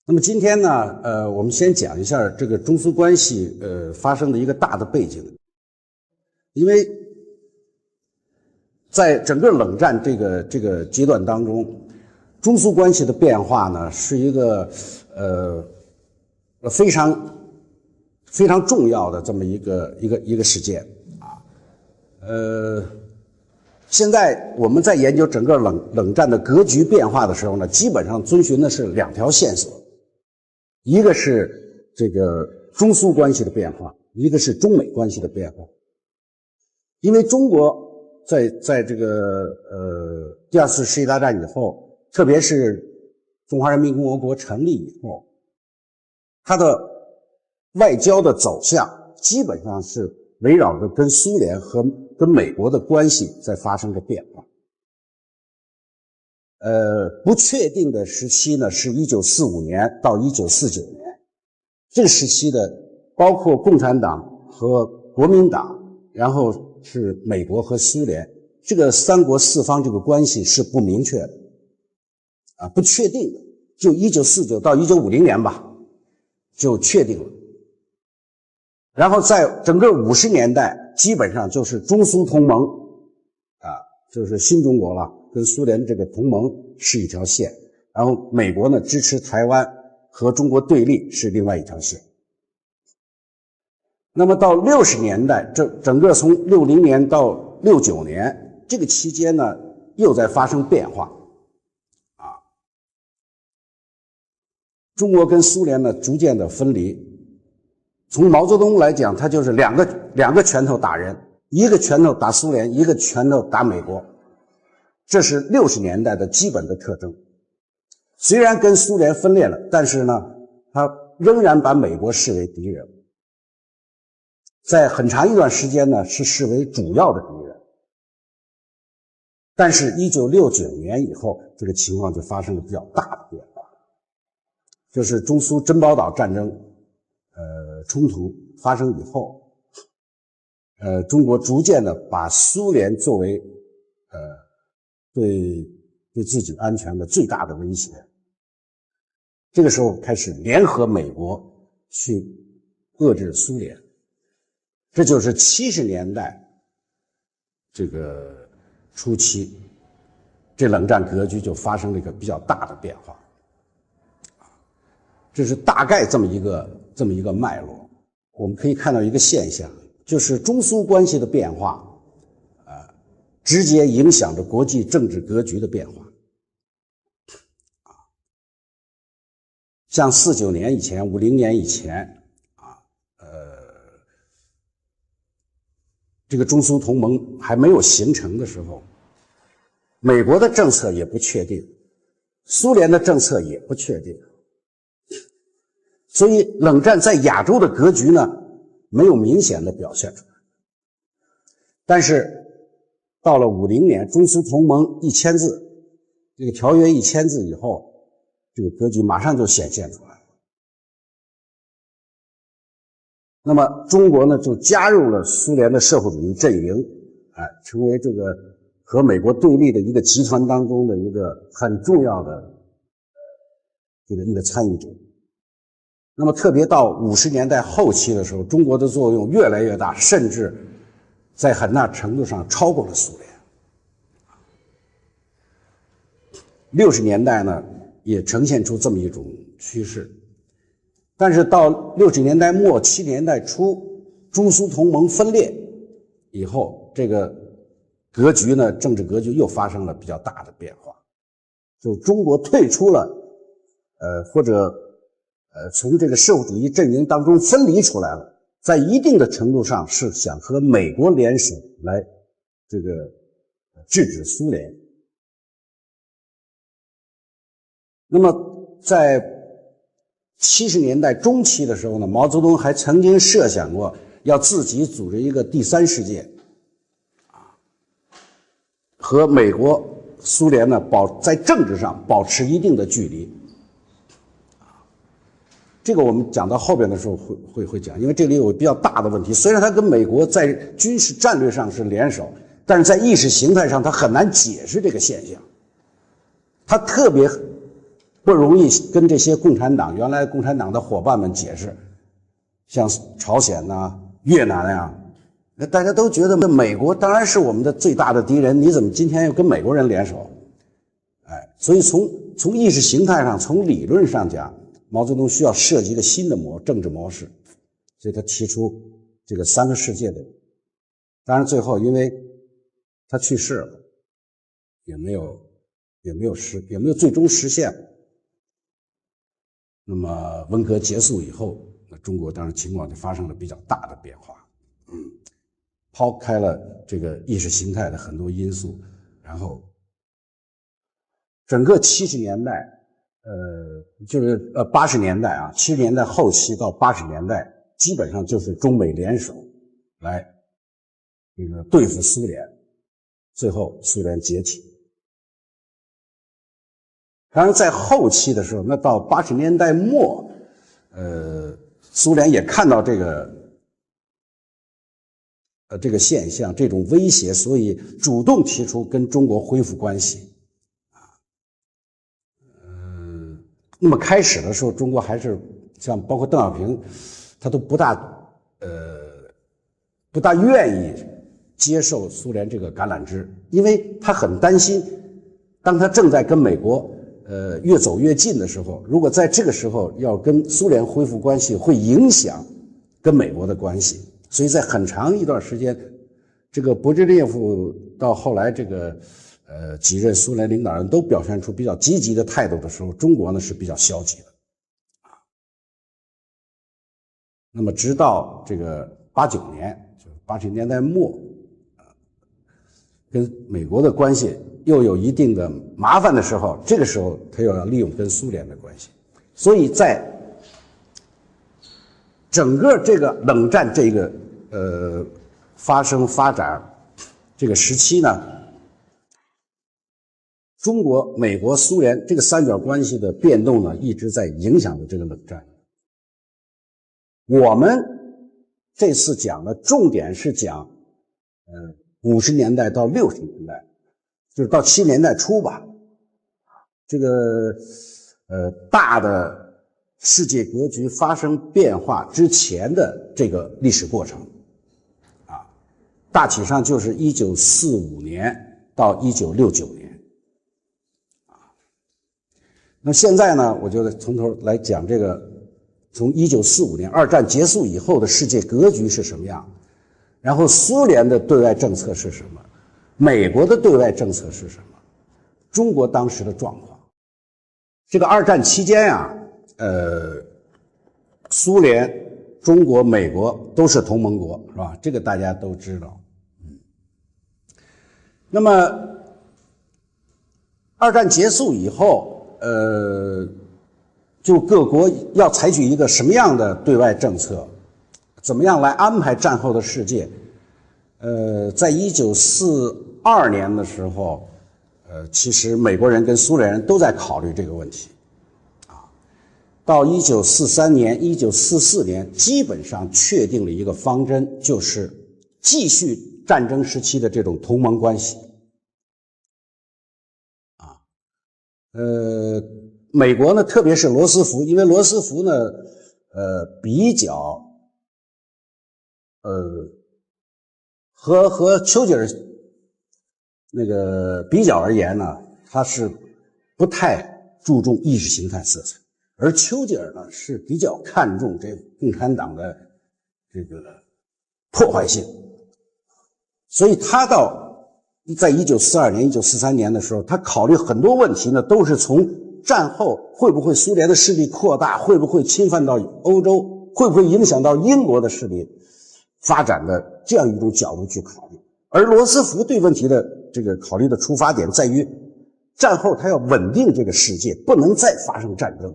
那么今天呢，我们先讲一下这个中苏关系发生的一个大的背景。因为在整个冷战这个阶段当中，中苏关系的变化呢是一个非常重要的这么一个事件啊。现在我们在研究整个冷战的格局变化的时候呢，基本上遵循的是两条线索，一个是这个中苏关系的变化，一个是中美关系的变化。因为中国在这个第二次世界大战以后，特别是中华人民共和国成立以后，它的外交的走向基本上是围绕着跟苏联和跟美国的关系在发生着变化。不确定的时期呢是1945年到1949年，这个时期的包括共产党和国民党，然后是美国和苏联，这个三国四方这个关系是不明确的啊，不确定的，就1949到1950年吧，就确定了。然后在整个50年代，基本上就是中苏同盟啊，就是新中国了，跟苏联这个同盟是一条线，然后美国呢支持台湾和中国对立是另外一条线。那么到60年代，整个从60年到69年这个期间呢，又在发生变化啊。中国跟苏联呢逐渐的分离。从毛泽东来讲，他就是两个拳头打人，一个拳头打苏联，一个拳头打美国，这是60年代的基本的特征。虽然跟苏联分裂了，但是呢，他仍然把美国视为敌人，在很长一段时间呢是视为主要的敌人。但是1969年以后，这个情况就发生了比较大的变化，就是中苏珍宝岛战争冲突发生以后，中国逐渐的把苏联作为对自己安全的最大的威胁。这个时候开始联合美国去遏制苏联，这就是70年代这个初期，这冷战格局就发生了一个比较大的变化。这是大概这么一个脉络。我们可以看到一个现象，就是中苏关系的变化直接影响着国际政治格局的变化。像49年以前50年以前这个中苏同盟还没有形成的时候，美国的政策也不确定，苏联的政策也不确定，所以冷战在亚洲的格局呢没有明显的表现出来。但是到了50年，中苏同盟一签字，这个条约一签字以后，这个格局马上就显现出来了。那么中国呢就加入了苏联的社会主义阵营，成为这个和美国对立的一个集团当中的一个很重要的一个参与者。那么特别到50年代后期的时候，中国的作用越来越大，甚至在很大程度上超过了苏联。60年代呢也呈现出这么一种趋势。但是到60年代末70年代初，中苏同盟分裂以后，这个格局呢，政治格局又发生了比较大的变化，就中国退出了或者从这个社会主义阵营当中分离出来了，在一定的程度上是想和美国联手来这个制止苏联。那么在70年代中期的时候呢，毛泽东还曾经设想过要自己组织一个第三世界，和美国、苏联呢在政治上保持一定的距离。这个我们讲到后边的时候会讲，因为这里有比较大的问题。虽然他跟美国在军事战略上是联手，但是在意识形态上他很难解释这个现象。他特别不容易跟这些共产党原来共产党的伙伴们解释，像朝鲜呐、越南呀，那大家都觉得美国当然是我们的最大的敌人，你怎么今天又跟美国人联手？所以从意识形态上，从理论上讲，毛泽东需要设计一个新的政治模式，所以他提出这个三个世界的。当然最后因为他去世了，也没有最终实现。那么文革结束以后，那中国当然情况就发生了比较大的变化。抛开了这个意识形态的很多因素，然后整个70年代，就是80年代啊，70年代后期到80年代，基本上就是中美联手来这个对付苏联，最后苏联解体。当然在后期的时候，那到80年代末，苏联也看到这个现象，这种威胁，所以主动提出跟中国恢复关系。那么开始的时候，中国还是像包括邓小平，他都不大愿意接受苏联这个橄榄枝，因为他很担心，当他正在跟美国越走越近的时候，如果在这个时候要跟苏联恢复关系，会影响跟美国的关系。所以在很长一段时间，这个勃列日夫到后来这个几任苏联领导人都表现出比较积极的态度的时候，中国呢是比较消极的。那么直到这个89年，就是80年代末，跟美国的关系又有一定的麻烦的时候，这个时候他又要利用跟苏联的关系。所以在整个这个冷战这个发展这个时期呢，中国、美国、苏联这个三角关系的变动呢，一直在影响着这个冷战。我们这次讲的重点是讲50年代到60年代，就是到70年代初吧，这个大的世界格局发生变化之前的这个历史过程啊，大体上就是1945年到1969年啊。那现在呢，我就从头来讲这个，从1945年二战结束以后的世界格局是什么样，然后苏联的对外政策是什么，美国的对外政策是什么，中国当时的状况。这个二战期间啊，苏联、中国、美国都是同盟国，是吧？这个大家都知道。那么二战结束以后，就各国要采取一个什么样的对外政策，怎么样来安排战后的世界？在1942年的时候，其实美国人跟苏联人都在考虑这个问题，啊，到1943年、1944年，基本上确定了一个方针，就是继续战争时期的这种同盟关系，啊，美国呢，特别是罗斯福，因为罗斯福呢，比较，和丘吉尔那个比较而言呢，他是不太注重意识形态色彩，而丘吉尔呢是比较看重这共产党的这个破坏性，所以他在1942年、1943年的时候，他考虑很多问题呢，都是从战后会不会苏联的势力扩大，会不会侵犯到欧洲，会不会影响到英国的势力发展的这样一种角度去考虑。而罗斯福对问题的这个考虑的出发点在于，战后他要稳定这个世界，不能再发生战争。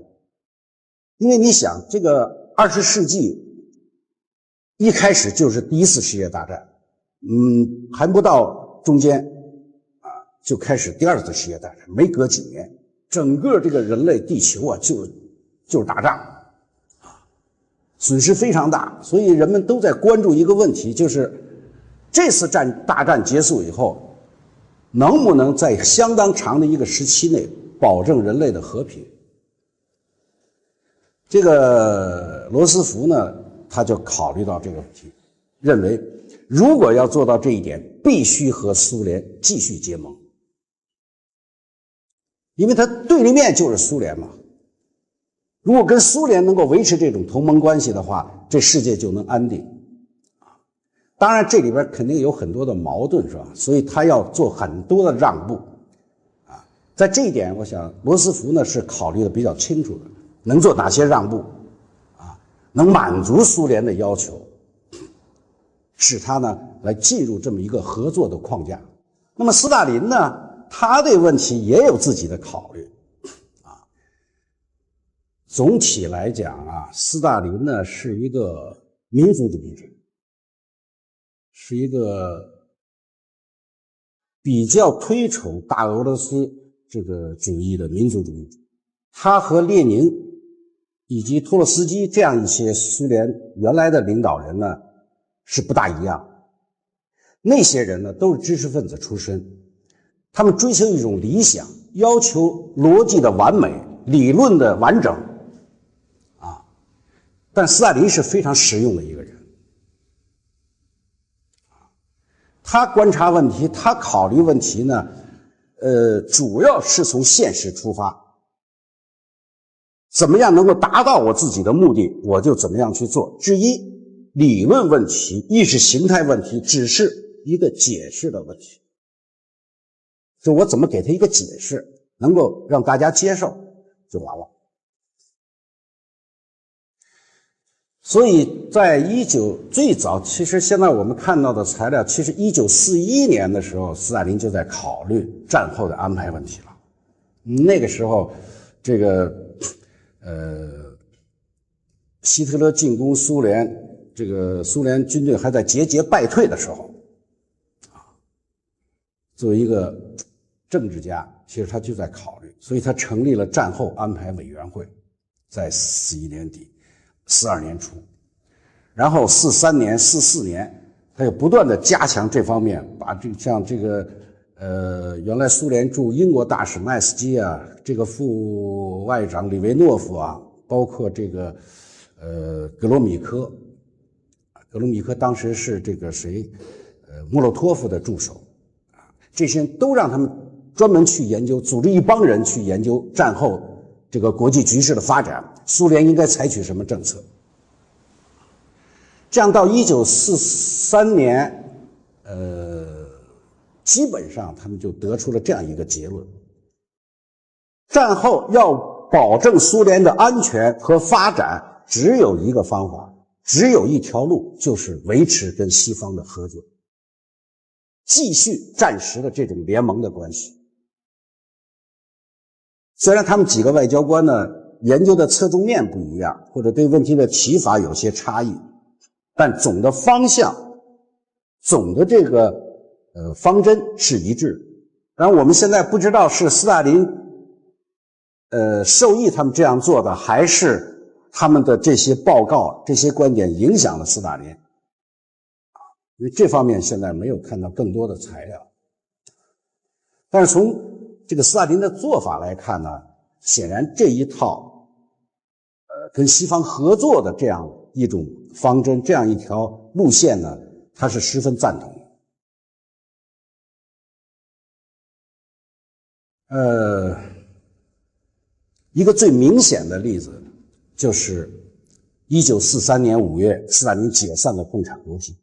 因为你想，这个20世纪一开始就是第一次世界大战，还不到中间啊，就开始第二次世界大战，没隔几年，整个这个人类地球啊，就是打仗啊，损失非常大，所以人们都在关注一个问题，就是这次大战结束以后，能不能在相当长的一个时期内保证人类的和平？这个罗斯福呢，他就考虑到这个问题，认为如果要做到这一点，必须和苏联继续结盟，因为他对立面就是苏联嘛。如果跟苏联能够维持这种同盟关系的话，这世界就能安定。当然，这里边肯定有很多的矛盾，是吧？所以他要做很多的让步，在这一点，我想罗斯福呢是考虑的比较清楚的，能做哪些让步，能满足苏联的要求，使他呢来进入这么一个合作的框架。那么斯大林呢，他对问题也有自己的考虑，总体来讲斯大林呢是一个民族主义者，是一个比较推崇大俄罗斯这个主义的民族主义者。他和列宁以及托洛斯基这样一些苏联原来的领导人呢是不大一样。那些人呢都是知识分子出身，他们追求一种理想，要求逻辑的完美，理论的完整但斯大林是非常实用的一个人，他观察问题，他考虑问题呢主要是从现实出发，怎么样能够达到我自己的目的，我就怎么样去做。至于理论问题、意识形态问题，只是一个解释的问题，就我怎么给他一个解释，能够让大家接受就完了。所以在最早，其实现在我们看到的材料，其实1941年的时候，斯大林就在考虑战后的安排问题了。那个时候，这个希特勒进攻苏联，这个苏联军队还在节节败退的时候，作为一个政治家，其实他就在考虑，所以他成立了战后安排委员会，在41年底。42年初，然后43年、44年，他又不断的加强这方面，把像这个原来苏联驻英国大使麦斯基这个副外长里维诺夫包括这个格罗米科当时是这个莫洛托夫的助手这些都让他们专门去研究，组织一帮人去研究战后这个国际局势的发展，苏联应该采取什么政策。这样到1943年基本上他们就得出了这样一个结论：战后要保证苏联的安全和发展，只有一个方法，只有一条路，就是维持跟西方的合作，继续战时的这种联盟的关系。虽然他们几个外交官呢研究的侧重面不一样，或者对问题的提法有些差异，但总的方向、总的这个方针是一致的。当然我们现在不知道是斯大林授意他们这样做的，还是他们的这些报告、这些观点影响了斯大林，因为这方面现在没有看到更多的材料。但是从这个斯大林的做法来看呢，显然这一套跟西方合作的这样一种方针，这样一条路线呢，他是十分赞同的。一个最明显的例子就是1943年5月斯大林解散了共产国际。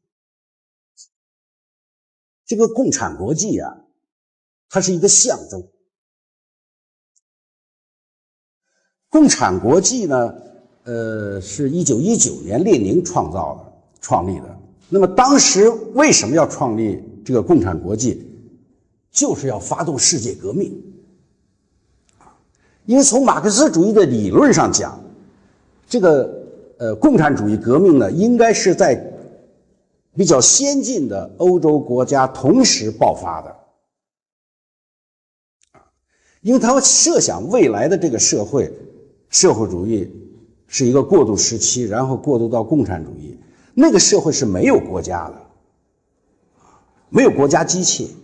这个共产国际它是一个象征。共产国际呢是1919年列宁创立的。那么当时为什么要创立这个共产国际？就是要发动世界革命。因为从马克思主义的理论上讲，这个共产主义革命呢，应该是在比较先进的欧洲国家同时爆发的。因为他设想未来的这个社会主义是一个过渡时期，然后过渡到共产主义，那个社会是没有国家的，没有国家机器，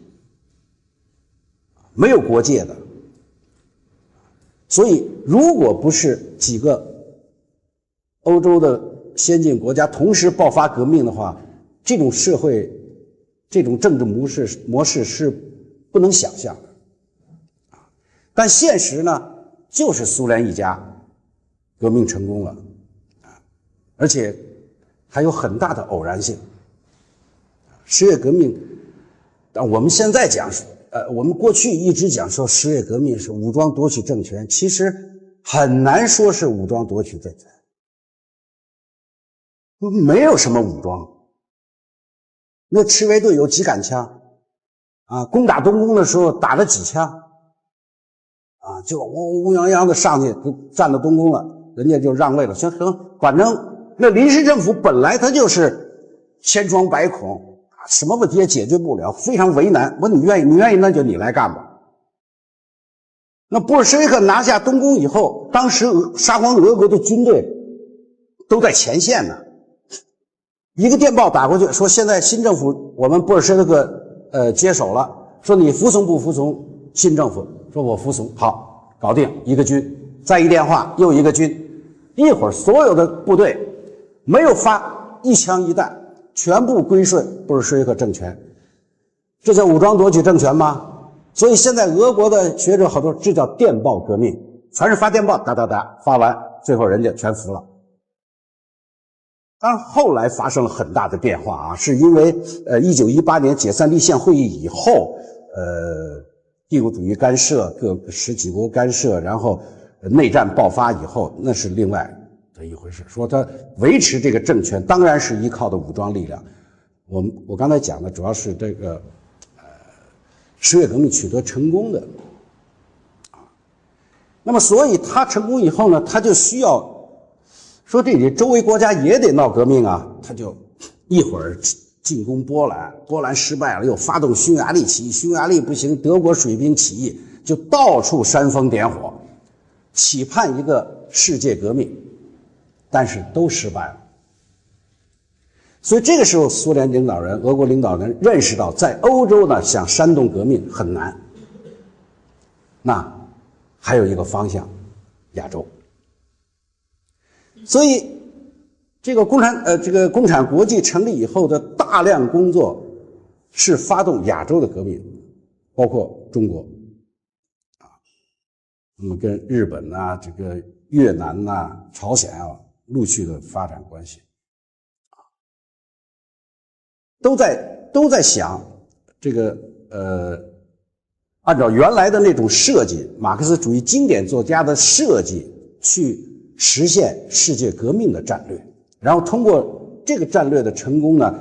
没有国界的。所以如果不是几个欧洲的先进国家同时爆发革命的话，这种社会、这种政治模式是不能想象的。但现实呢，就是苏联一家革命成功了，而且还有很大的偶然性。十月革命，我们现在讲，我们过去一直讲说十月革命是武装夺取政权，其实很难说是武装夺取政权，没有什么武装。那赤卫队有几杆枪啊，攻打东宫的时候打了几枪啊，就乌泱泱的上去占了东宫了，人家就让位了，行，反正那临时政府本来他就是千疮百孔，什么问题也解决不了，非常为难。我说你愿意那就你来干吧。那布尔什维克拿下东宫以后，当时沙皇俄国的军队都在前线呢。一个电报打过去说，现在新政府我们布尔什维克接手了，说你服从不服从新政府？说我服从。好，搞定一个军，再一电话又一个军，一会儿所有的部队没有发一枪一弹，全部归顺布尔什维克政权。这叫武装夺取政权吗？所以现在俄国的学者好多，这叫电报革命，全是发电报，哒哒哒，发完最后人家全服了。当然后来发生了很大的变化啊，是因为1918年解散立宪会议以后，帝国主义干涉，各十几国干涉，然后内战爆发以后，那是另外的一回事。说他维持这个政权当然是依靠的武装力量。我刚才讲的主要是这个十月革命取得成功的啊。那么所以他成功以后呢，他就需要说这里周围国家也得闹革命啊，他就一会儿进攻波兰，波兰失败了，又发动匈牙利起义，匈牙利不行，德国水兵起义，就到处煽风点火，期盼一个世界革命，但是都失败了。所以这个时候苏联领导人、俄国领导人认识到，在欧洲呢想煽动革命很难，那还有一个方向，亚洲。所以这个共产国际成立以后的大量工作是发动亚洲的革命，包括中国啊，那么跟日本啊、这个越南啊、朝鲜啊陆续的发展关系，都在想这个按照原来的那种设计，马克思主义经典作家的设计去实现世界革命的战略，然后通过这个战略的成功呢，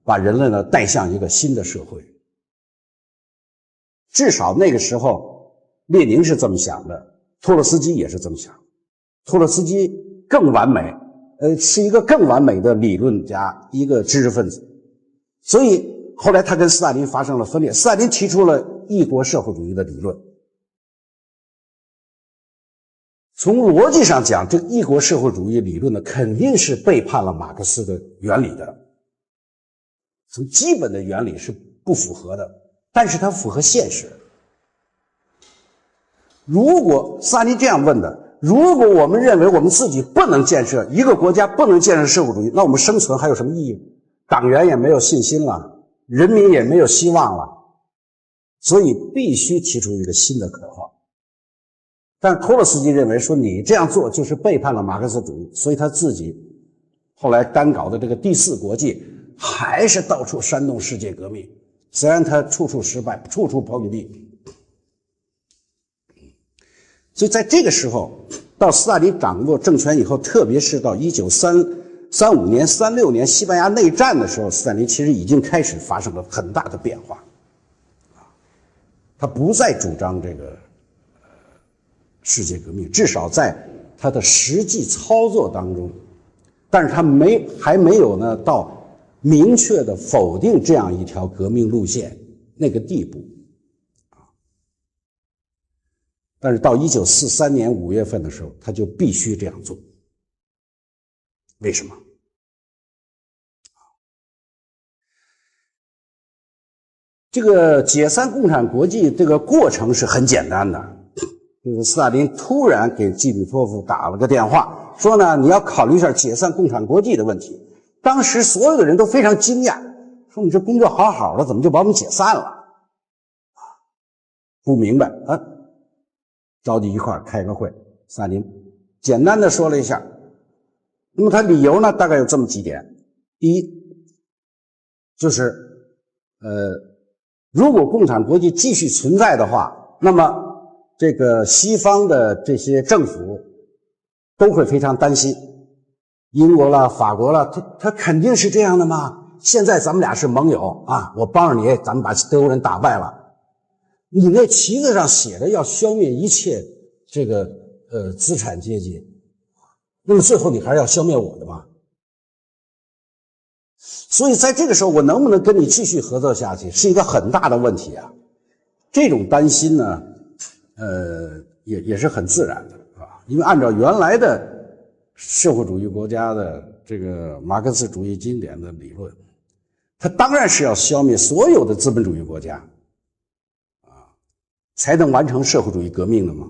把人类呢带向一个新的社会。至少那个时候列宁是这么想的，托洛斯基也是这么想。托洛斯基更完美，是一个更完美的理论家，一个知识分子。所以后来他跟斯大林发生了分裂，斯大林提出了一国社会主义的理论。从逻辑上讲，这个一国社会主义理论呢，肯定是背叛了马克思的原理的。从基本的原理是不符合的，但是它符合现实。如果斯大林这样问的，如果我们认为我们自己不能建设一个国家，不能建设社会主义，那我们生存还有什么意义？党员也没有信心了，人民也没有希望了，所以必须提出一个新的口号。但托洛斯基认为说你这样做就是背叛了马克思主义，所以他自己后来单搞的这个第四国际还是到处煽动世界革命，虽然他处处失败，处处碰壁。所以在这个时候，到斯大林掌握政权以后，特别是到1935年、36年西班牙内战的时候，斯大林其实已经开始发生了很大的变化。他不再主张这个世界革命，至少在他的实际操作当中，但是他还没有呢到明确的否定这样一条革命路线那个地步。但是到1943年5月份的时候，他就必须这样做。为什么？这个解散共产国际这个过程是很简单的，这个斯大林突然给季米托夫打了个电话，说呢，你要考虑一下解散共产国际的问题。当时所有的人都非常惊讶，说你这工作好好的，怎么就把我们解散了？不明白啊，召集一块开个会，斯大林简单的说了一下。那么他理由呢，大概有这么几点。第一，就是如果共产国际继续存在的话，那么这个西方的这些政府都会非常担心，英国啦、法国啦，他肯定是这样的嘛。现在咱们俩是盟友啊，我帮着你，咱们把德国人打败了。你那旗子上写着要消灭一切这个资产阶级，那么最后你还是要消灭我的嘛。所以在这个时候，我能不能跟你继续合作下去，是一个很大的问题啊。这种担心呢，也是很自然的啊，因为按照原来的社会主义国家的这个马克思主义经典的理论，它当然是要消灭所有的资本主义国家啊，才能完成社会主义革命的嘛，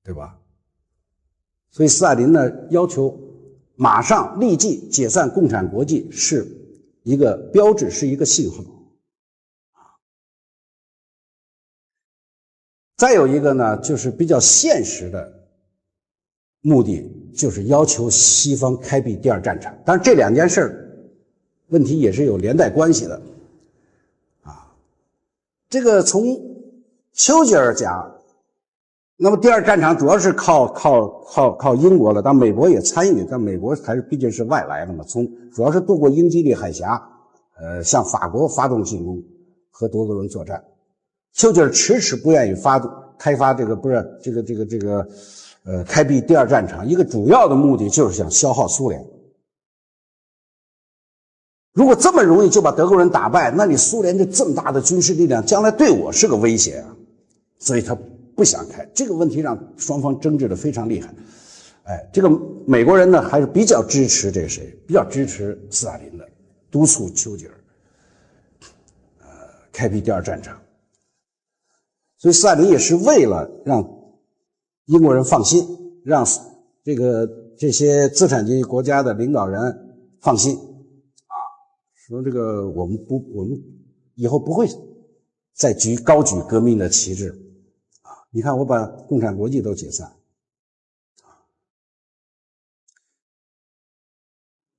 对吧？所以斯大林呢要求马上立即解散共产国际，是一个标志，是一个信号。再有一个呢，就是比较现实的目的，就是要求西方开辟第二战场。当然这两件事问题也是有连带关系的啊。这个从丘吉尔讲，那么第二战场主要是靠英国了，但美国也参与，但美国还是毕竟是外来的嘛，主要是渡过英吉利海峡，向法国发动进攻和德国人作战。丘吉尔迟迟不愿意开发开辟第二战场，一个主要的目的就是想消耗苏联。如果这么容易就把德国人打败，那你苏联这么大的军事力量，将来对我是个威胁啊！所以他不想开，这个问题让双方争执的非常厉害。这个美国人呢还是比较支持比较支持斯大林的，督促丘吉尔开辟第二战场。所以斯大林也是为了让英国人放心，让这些资产阶级国家的领导人放心啊，说这个我们以后不会再高举革命的旗帜啊！你看我把共产国际都解散。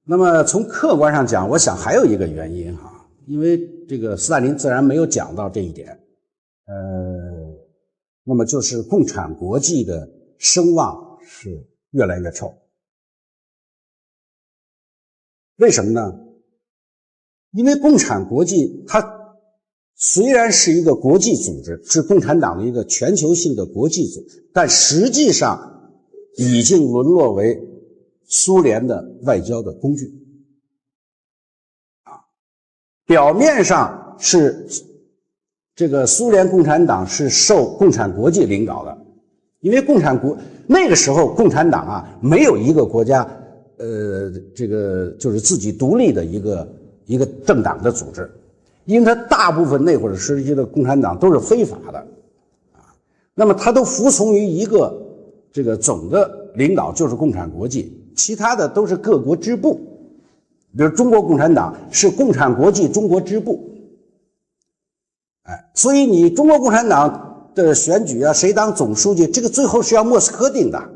那么从客观上讲，我想还有一个原因哈，因为这个斯大林自然没有讲到这一点。那么就是共产国际的声望是越来越臭。为什么呢？因为共产国际它虽然是一个国际组织，是共产党的一个全球性的国际组织，但实际上已经沦落为苏联的外交的工具。表面上是这个苏联共产党是受共产国际领导的，因为那个时候共产党啊，没有一个国家这个就是自己独立的一个政党的组织，因为它大部分那会儿时期的共产党都是非法的啊，那么它都服从于一个这个总的领导，就是共产国际，其他的都是各国支部，比如中国共产党是共产国际中国支部。所以你中国共产党的选举啊，谁当总书记，这个最后是要莫斯科定的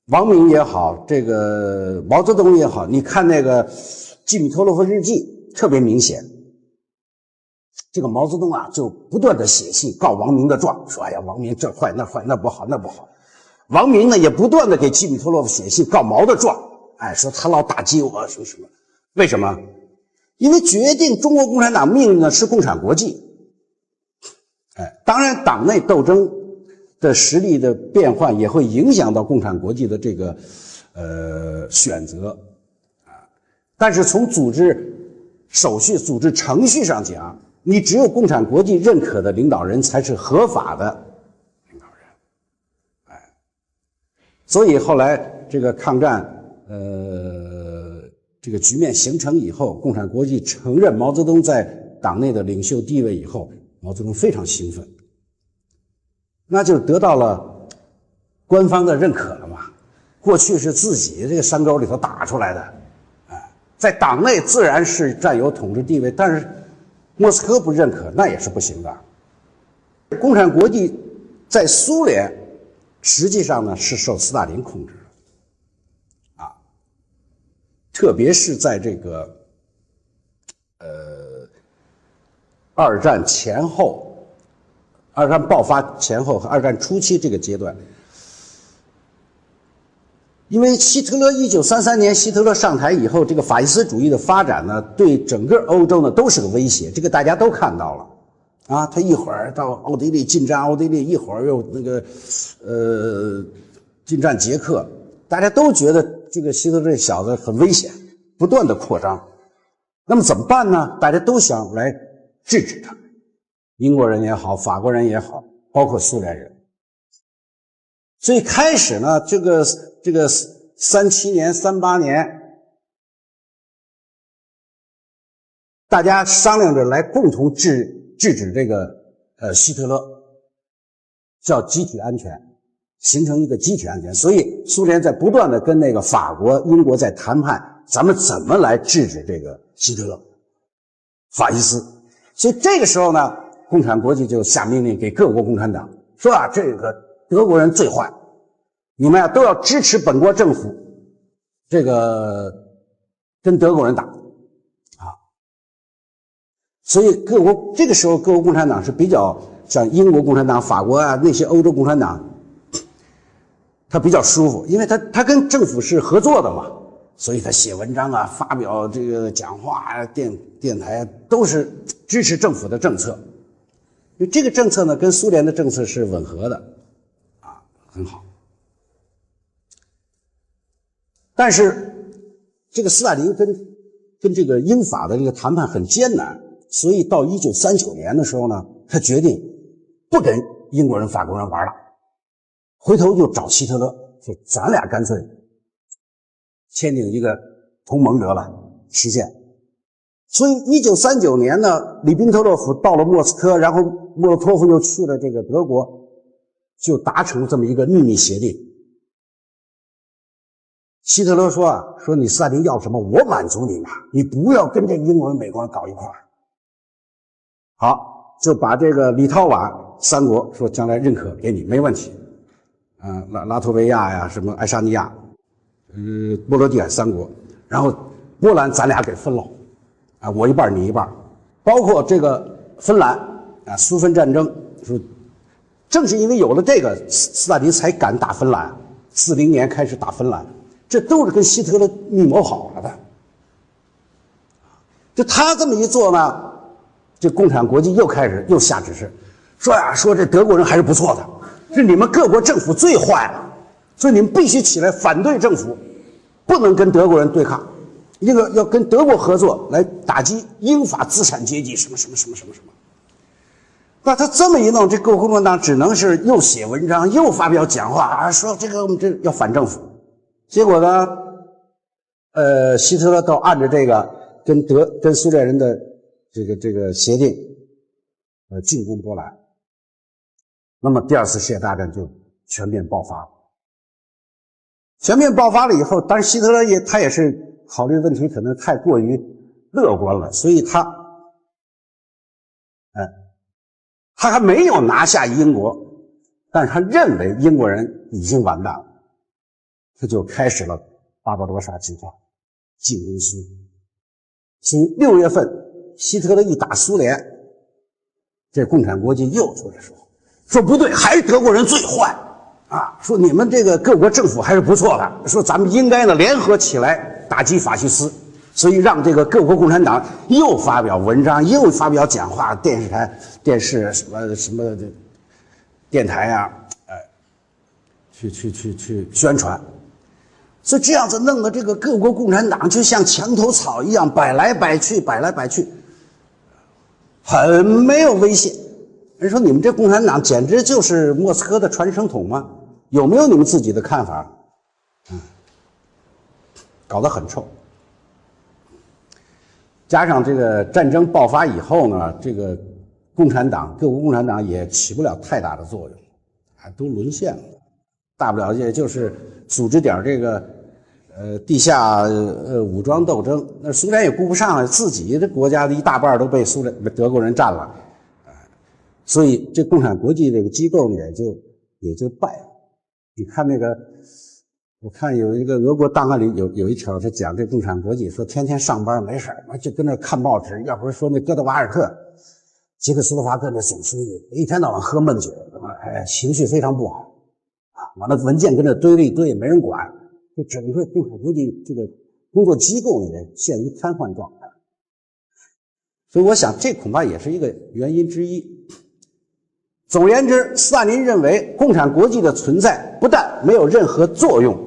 王明也好，这个毛泽东也好，你看那个季米托洛夫日记特别明显，这个毛泽东啊就不断的写信告王明的状，说哎呀王明这坏那坏那不好那不好。王明呢也不断的给季米托洛夫写信告毛的状，说他老打击我什么什么。为什么？因为决定中国共产党命运的是共产国际。当然党内斗争的实力的变换也会影响到共产国际的这个选择啊。但是从组织手续、组织程序上讲，你只有共产国际认可的领导人才是合法的领导人。所以后来这个抗战这个局面形成以后，共产国际承认毛泽东在党内的领袖地位以后，毛泽东非常兴奋，那就得到了官方的认可了嘛。过去是自己这个山沟里头打出来的，在党内自然是占有统治地位，但是莫斯科不认可，那也是不行的。共产国际在苏联实际上呢是受斯大林控制的，特别是在这个二战前后、二战爆发前后和二战初期这个阶段，因为希特勒1933年希特勒上台以后，这个法西斯主义的发展呢，对整个欧洲呢都是个威胁，这个大家都看到了。他一会儿到奥地利进占奥地利，一会儿又那个进占捷克，大家都觉得这个希特勒这小子很危险，不断的扩张。那么怎么办呢？大家都想来制止他，英国人也好，法国人也好，包括苏联人。所以开始呢，这个37年、38年，大家商量着来共同制止这个希特勒，叫集体安全，形成一个集体安全。所以苏联在不断的跟那个法国、英国在谈判，咱们怎么来制止这个希特勒、法西斯。所以这个时候呢，共产国际就下命令给各国共产党说这个德国人最坏，你们都要支持本国政府，这个跟德国人打。所以这个时候各国共产党是比较像英国共产党、法国那些欧洲共产党，他比较舒服，因为他跟政府是合作的嘛，所以他写文章发表这个讲话电台都是支持政府的政策。因为这个政策呢跟苏联的政策是吻合的，很好。但是这个斯大林跟这个英法的这个谈判很艰难。所以到1939年的时候呢，他决定不跟英国人、法国人玩了，回头就找希特勒说：“咱俩干脆签订一个同盟得了，实现。”所以1939年呢，里宾特洛夫到了莫斯科，然后莫洛托夫又去了这个德国，就达成这么一个秘密协定。希特勒说：“你斯大林要什么，我满足你嘛，你不要跟这英国人、美国人搞一块儿。”好，就把这个立陶宛三国说将来认可给你，没问题。拉脱维亚呀，什么爱沙尼亚，波罗的海三国，然后波兰咱俩给分了，我一半你一半，包括这个芬兰苏芬战争，说正是因为有了这个，斯大林才敢打芬兰，40年开始打芬兰，这都是跟希特勒密谋好了的。就他这么一做呢，这共产国际又下指示，说这德国人还是不错的，是你们各国政府最坏了，所以你们必须起来反对政府，不能跟德国人对抗，要跟德国合作来打击英法资产阶级什么。那他这么一弄，这各国共产党只能是又写文章又发表讲话说这个我们这要反政府。结果呢，希特勒倒按着这个跟苏联人的这个协定，进攻波兰。那么第二次世界大战就全面爆发了。全面爆发了以后，当然希特勒他也是考虑问题可能太过于乐观了，所以他还没有拿下英国，但是他认为英国人已经完蛋了，他就开始了巴巴罗萨计划，进攻苏。所以6月份希特勒一打苏联，这共产国际又出来说不对，还是德国人最坏说你们这个各国政府还是不错的，说咱们应该呢联合起来打击法西斯。所以让这个各国共产党又发表文章，又发表讲话，电视什么电台去宣传。所以这样子弄得这个各国共产党就像墙头草一样摆来摆去，很没有威胁。人说你们这共产党简直就是莫斯科的传声筒吗？有没有你们自己的看法？搞得很臭。加上这个战争爆发以后呢，这个共产党各国共产党也起不了太大的作用，都沦陷了，大不了也就是组织点这个地下武装斗争。那苏联也顾不上了，自己的国家的一大半都被德国人占了，所以这共产国际这个机构也就败了。你看那个，我看有一个俄国档案里有一条是讲这共产国际，说天天上班没事就跟那看报纸，要不是说那戈德瓦尔特捷克斯洛伐克那总书记一天到晚喝闷酒，情绪非常不好完了文件跟那堆了一堆也没人管，就整个共产国际这个工作机构里面陷于瘫痪状态。所以我想这恐怕也是一个原因之一。总而言之，斯大林认为共产国际的存在不但没有任何作用，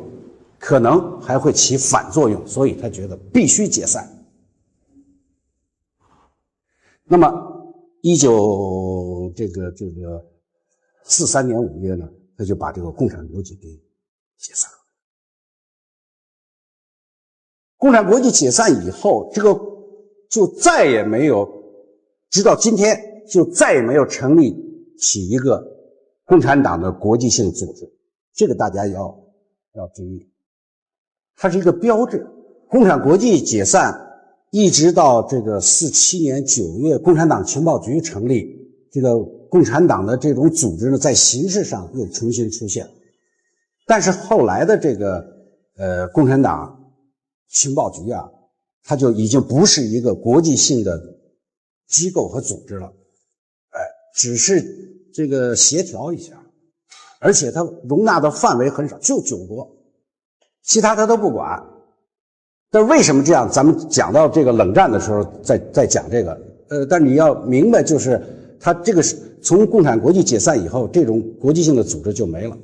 可能还会起反作用，所以他觉得必须解散。那么43年5月呢，他就把这个共产国际给解散了。共产国际解散以后，这个就再也没有，直到今天就再也没有成立起一个共产党的国际性组织，这个大家要注意，它是一个标志。共产国际解散，一直到这个47年9月，共产党情报局成立，这个共产党的这种组织呢，在形式上又重新出现。但是后来的这个共产党情报局啊，它就已经不是一个国际性的机构和组织了，只是这个协调一下，而且它容纳的范围很少，就9国，其他它都不管。但是为什么这样？咱们讲到这个冷战的时候再讲这个。但你要明白，就是它这个是从共产国际解散以后，这种国际性的组织就没了。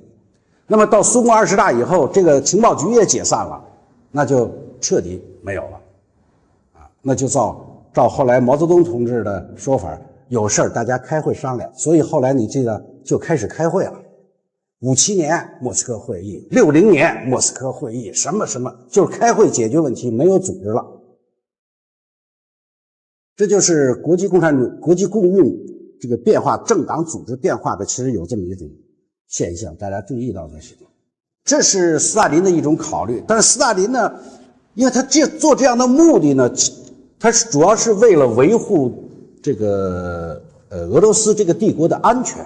那么到苏共20大以后，这个情报局也解散了，那就彻底没有了，那就照后来毛泽东同志的说法，有事儿大家开会商量。所以后来你记得就开始开会了。57年莫斯科会议，60年莫斯科会议，什么什么，就是开会解决问题，没有组织了。这就是国际共运这个变化，政党组织变化的，其实有这么一种现象，大家注意到这些。这是斯大林的一种考虑。但是斯大林呢，因为他做这样的目的呢，他是主要是为了维护这个俄罗斯这个帝国的安全，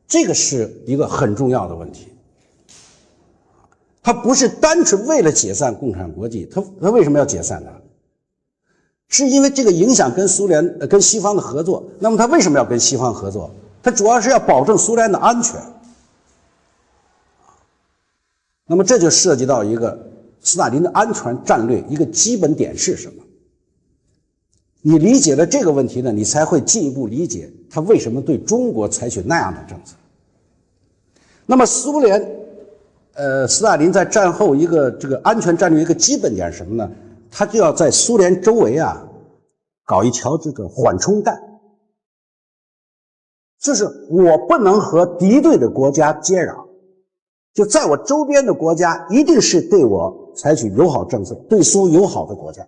这个是一个很重要的问题。他不是单纯为了解散共产国际，他为什么要解散呢？是因为这个影响跟西方的合作。那么他为什么要跟西方合作？他主要是要保证苏联的安全。那么这就涉及到一个斯大林的安全战略一个基本点是什么？你理解了这个问题呢，你才会进一步理解他为什么对中国采取那样的政策。那么斯大林在战后一个这个安全战略一个基本点是什么呢？他就要在苏联周围搞一条这个缓冲带，就是我不能和敌对的国家接壤，就在我周边的国家一定是对我采取友好政策，对苏友好的国家。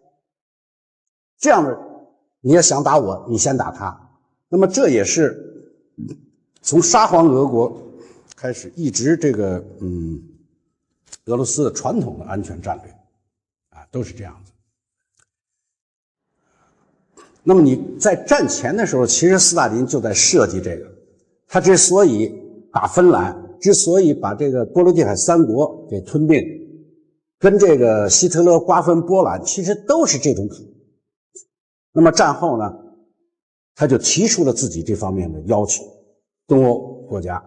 这样的，你要想打我，你先打他。那么这也是从沙皇俄国开始，一直这个俄罗斯的传统的安全战略都是这样子。那么你在战前的时候，其实斯大林就在设计这个。他之所以打芬兰，之所以把这个波罗的海3国给吞并，跟这个希特勒瓜分波兰，其实都是这种。那么战后呢，他就提出了自己这方面的要求，东欧国家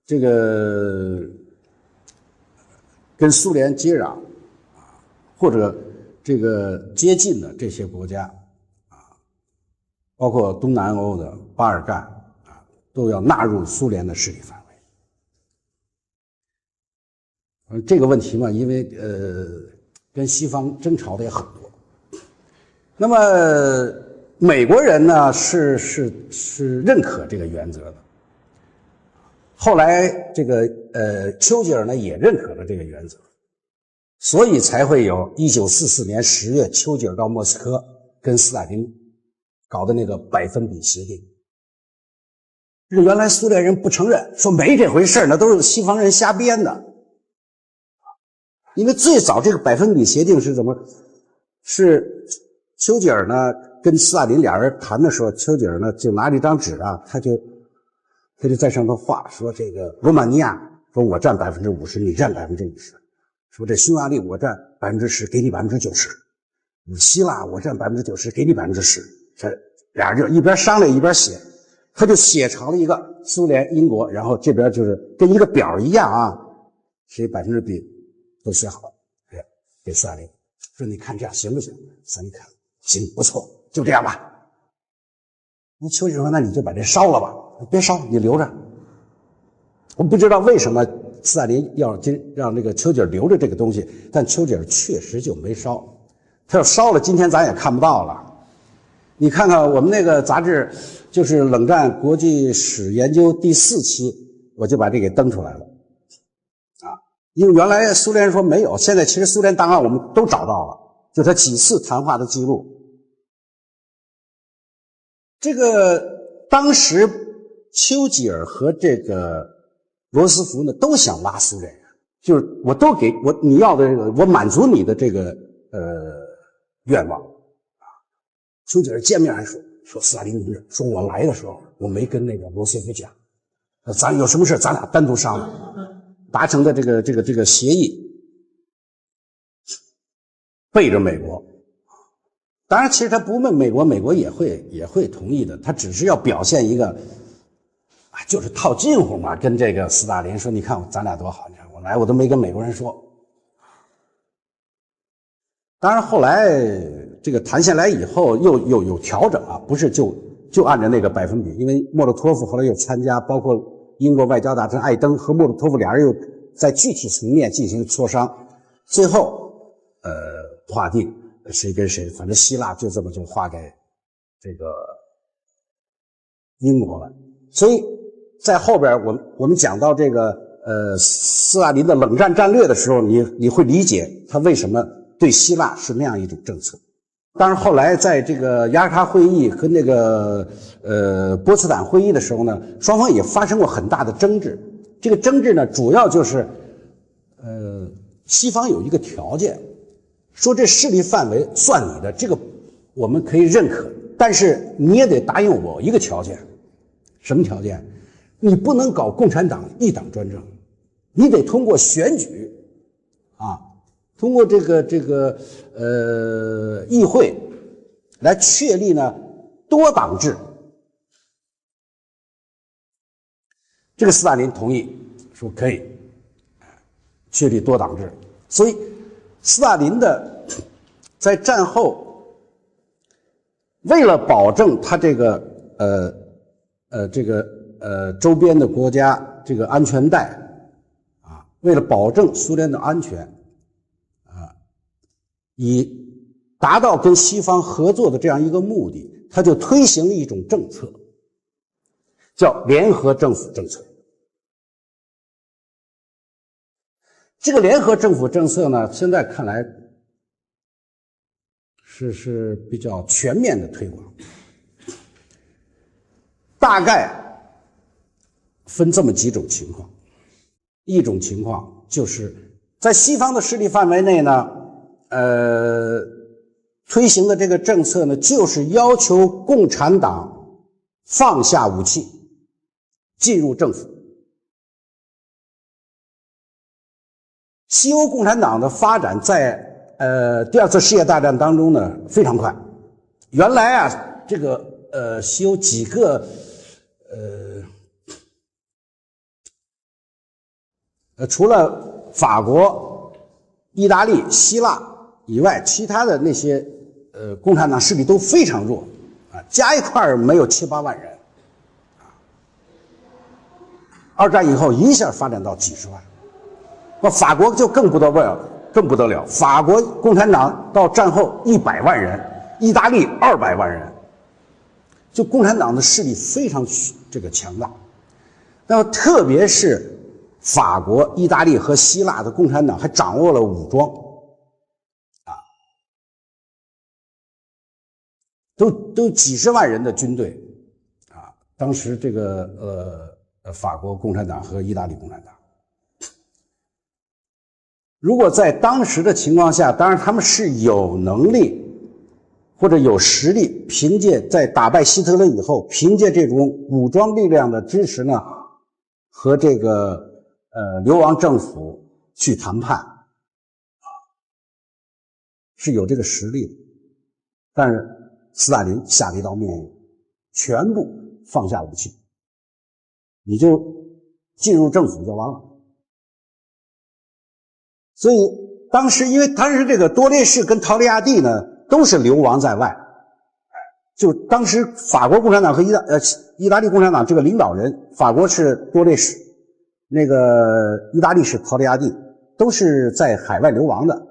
这个跟苏联接壤或者这个接近的这些国家包括东南欧的巴尔干都要纳入苏联的势力范围。这个问题嘛，因为跟西方争吵的也很多。那么美国人呢是认可这个原则的。后来这个丘吉尔呢也认可了这个原则，所以才会有1944年10月丘吉尔到莫斯科跟斯大林搞的那个百分比协定。这个原来苏联人不承认，说没这回事，那都是西方人瞎编的。因为最早这个百分比协定是怎么？是丘吉尔呢跟斯大林俩人谈的时候，丘吉尔呢就拿着一张纸啊，他就在上头画，说这个罗马尼亚，说我占50%，你占50%；说这匈牙利我占10%，给你90%；希腊我占90%，给你10%。这俩人就一边商量一边写。他就写成了一个苏联、英国，然后这边就是跟一个表一样啊，谁百分之比都写好了，给斯大林说：“你看这样行不行？”斯大林看，行，不错，就这样吧。那丘吉尔说：“那你就把这烧了吧，别烧，你留着。”我不知道为什么斯大林要让那个丘吉尔留着这个东西，但丘吉尔确实就没烧。他要烧了，今天咱也看不到了。你看看我们那个杂志，就是冷战国际史研究第4期，我就把这给登出来了啊。因为原来苏联说没有，现在其实苏联档案我们都找到了，就他几次谈话的记录。这个当时丘吉尔和这个罗斯福呢都想拉苏联人，就是我都给我你要的这个，我满足你的这个愿望。丘吉尔见面还说斯大林同志，说我来的时候我没跟那个罗斯福讲，咱有什么事咱俩单独商量，达成的这个协议，背着美国。当然，其实他不问美国，美国也会同意的，他只是要表现一个就是套近乎嘛，跟这个斯大林说，你看咱俩多好，你看我来我都没跟美国人说。当然后来这个谈下来以后又有调整啊，不是就按照那个百分比，因为莫洛托夫后来又参加，包括英国外交大臣艾登和莫洛托夫俩人又在具体层面进行磋商，最后划定谁跟谁，反正希腊就这么就划给这个英国了。所以在后边我们讲到这个斯大林的冷战战略的时候，你会理解他为什么对希腊是那样一种政策。当然后来在这个雅尔塔会议和那个波茨坦会议的时候呢，双方也发生过很大的争执。这个争执呢，主要就是西方有一个条件，说这势力范围算你的，这个我们可以认可，但是你也得答应我一个条件。什么条件？你不能搞共产党一党专政，你得通过选举啊，通过这个议会来确立呢多党制。这个斯大林同意说可以确立多党制，所以斯大林的在战后为了保证他这个周边的国家这个安全带啊，为了保证苏联的安全啊，以达到跟西方合作的这样一个目的，他就推行了一种政策，叫联合政府政策。这个联合政府政策呢，现在看来是比较全面的推广，大概分这么几种情况。一种情况就是在西方的势力范围内呢，推行的这个政策呢，就是要求共产党放下武器，进入政府。西欧共产党的发展在第二次世界大战当中呢非常快。原来啊，这个西欧几个除了法国、意大利、希腊以外，其他的那些共产党势力都非常弱啊，加一块没有7、8万人。二战以后一下发展到几十万。那法国就更不得了，法国共产党到战后100万人，意大利200万人，就共产党的势力非常这个强大。那么特别是法国、意大利和希腊的共产党还掌握了武装啊。都几十万人的军队啊。当时这个法国共产党和意大利共产党，如果在当时的情况下，当然他们是有能力或者有实力，凭借在打败希特勒以后，凭借这种武装力量的支持呢，和这个流亡政府去谈判，是有这个实力的。但是斯大林下了一道命令，全部放下武器，你就进入政府就完了。所以当时因为当时这个多列士跟陶利亚蒂呢都是流亡在外，就当时法国共产党和意大利共产党这个领导人，法国是多列士，那个意大利是陶利亚蒂，都是在海外流亡的。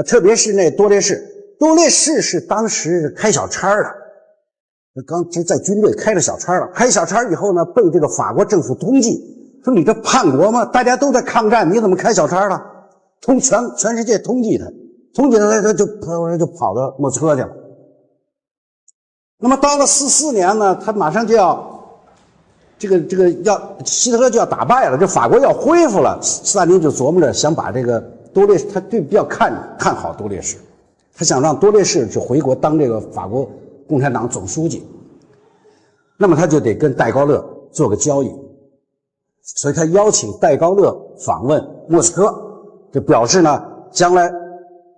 特别是那多列士是当时开小差的，刚就在军队开了小差了，开小差以后呢，被这个法国政府通缉，说你这叛国吗？大家都在抗战，你怎么开小差了？全世界通缉他，他就跑到莫斯科去了。那么到了44年呢，他马上就要希特勒就要打败了，这法国要恢复了，斯大林就琢磨着想把这个多列士，他对比较看好多列士，他想让多列士就回国当这个法国共产党总书记，那么他就得跟戴高乐做个交易，所以他邀请戴高乐访问莫斯科，就表示呢，将来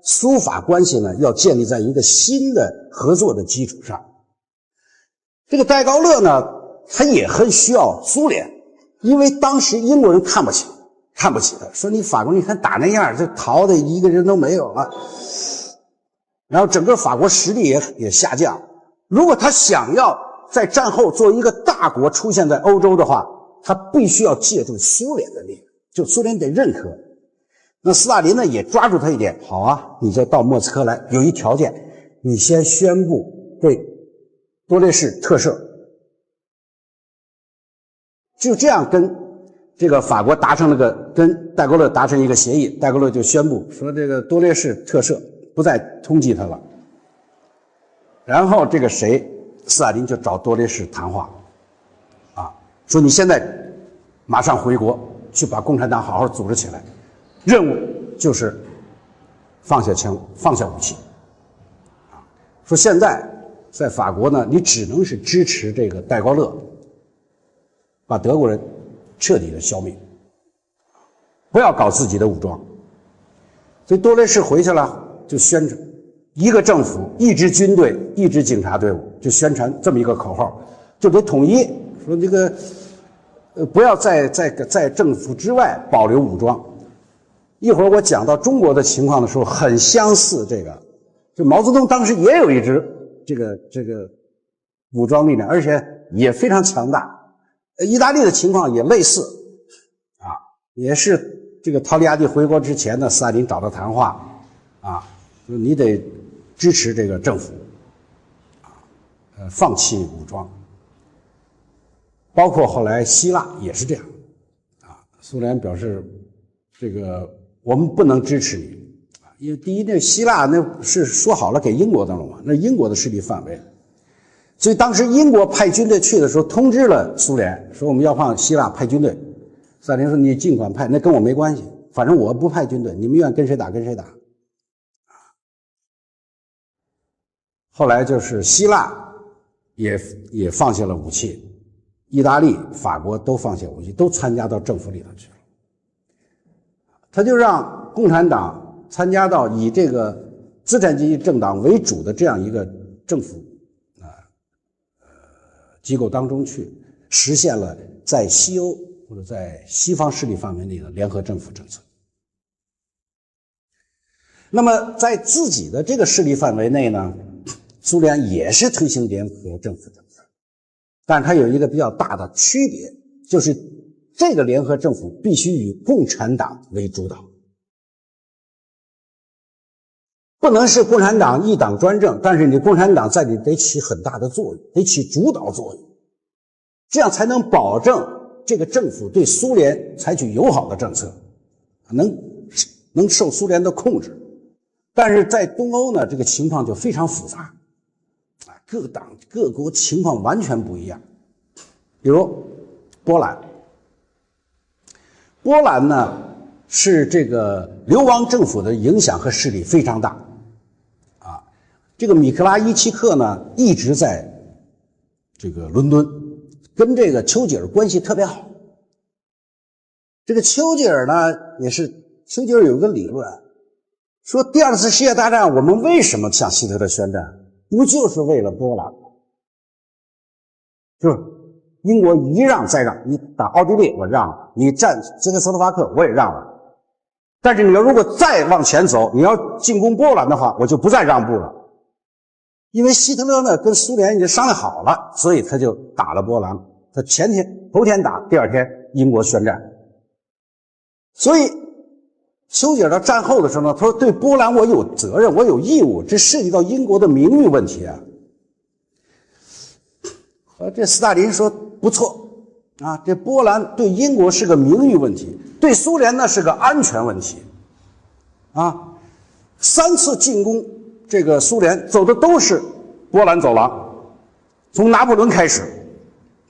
苏法关系呢要建立在一个新的合作的基础上。这个戴高乐呢，他也很需要苏联，因为当时英国人看不起他，说你法国你看打那样，这逃的一个人都没有了，然后整个法国实力也下降。如果他想要在战后作为一个大国出现在欧洲的话，他必须要借助苏联的力量，就苏联得认可。那斯大林呢也抓住他一点，好啊，你就到莫斯科来，有一条件，你先宣布对多列士特赦。就这样跟这个法国跟戴高乐达成一个协议，戴高乐就宣布说这个多列士特赦，不再通缉他了。然后这个斯大林就找多列士谈话，说你现在马上回国去把共产党好好组织起来，任务就是放下枪，放下武器。说现在在法国呢，你只能是支持这个戴高乐，把德国人彻底的消灭，不要搞自己的武装。所以多列士回去了，就宣称一个政府，一支军队，一支警察队伍，就宣传这么一个口号，就得统一，说这个不要在政府之外保留武装。一会儿我讲到中国的情况的时候，很相似。这个就毛泽东当时也有一支这个武装力量，而且也非常强大。意大利的情况也类似，也是这个陶利亚蒂回国之前呢，斯大林找他谈话，说你得支持这个政府，放弃武装。包括后来希腊也是这样，苏联表示这个我们不能支持你，因为第一，那希腊那是说好了给英国的了嘛，那英国的势力范围。所以当时英国派军队去的时候，通知了苏联，说我们要往希腊派军队。斯大林说你尽管派，那跟我没关系，反正我不派军队，你们愿意跟谁打跟谁打。后来就是希腊也放下了武器，意大利、法国都放下武器，都参加到政府里头去了。他就让共产党参加到以这个资产阶级政党为主的这样一个政府机构当中去，实现了在西欧或者在西方势力范围内的联合政府政策。那么在自己的这个势力范围内呢，苏联也是推行联合政府政策，但它有一个比较大的区别，就是这个联合政府必须以共产党为主导，不能是共产党一党专政，但是你共产党在里得起很大的作用，得起主导作用，这样才能保证这个政府对苏联采取友好的政策，能受苏联的控制。但是在东欧呢，这个情况就非常复杂，各党各国情况完全不一样。比如波兰，波兰呢是这个流亡政府的影响和势力非常大啊。这个米克拉伊奇克呢一直在这个伦敦，跟这个丘吉尔关系特别好。这个丘吉尔呢也是，丘吉尔有一个理论，说第二次世界大战我们为什么向希特勒宣战，不就是为了波兰？就是英国一让再让，你打奥地利我让了，你占捷克斯洛伐克我也让了，但是你要如果再往前走，你要进攻波兰的话，我就不再让步了。因为希特勒呢跟苏联已经商量好了，所以他就打了波兰。他头天打，第二天英国宣战。所以丘吉尔到战后的时候呢，他说对波兰我有责任，我有义务，这涉及到英国的名誉问题啊。和这斯大林说不错啊，这波兰对英国是个名誉问题，对苏联呢是个安全问题啊。3次进攻这个苏联走的都是波兰走廊，从拿破仑开始，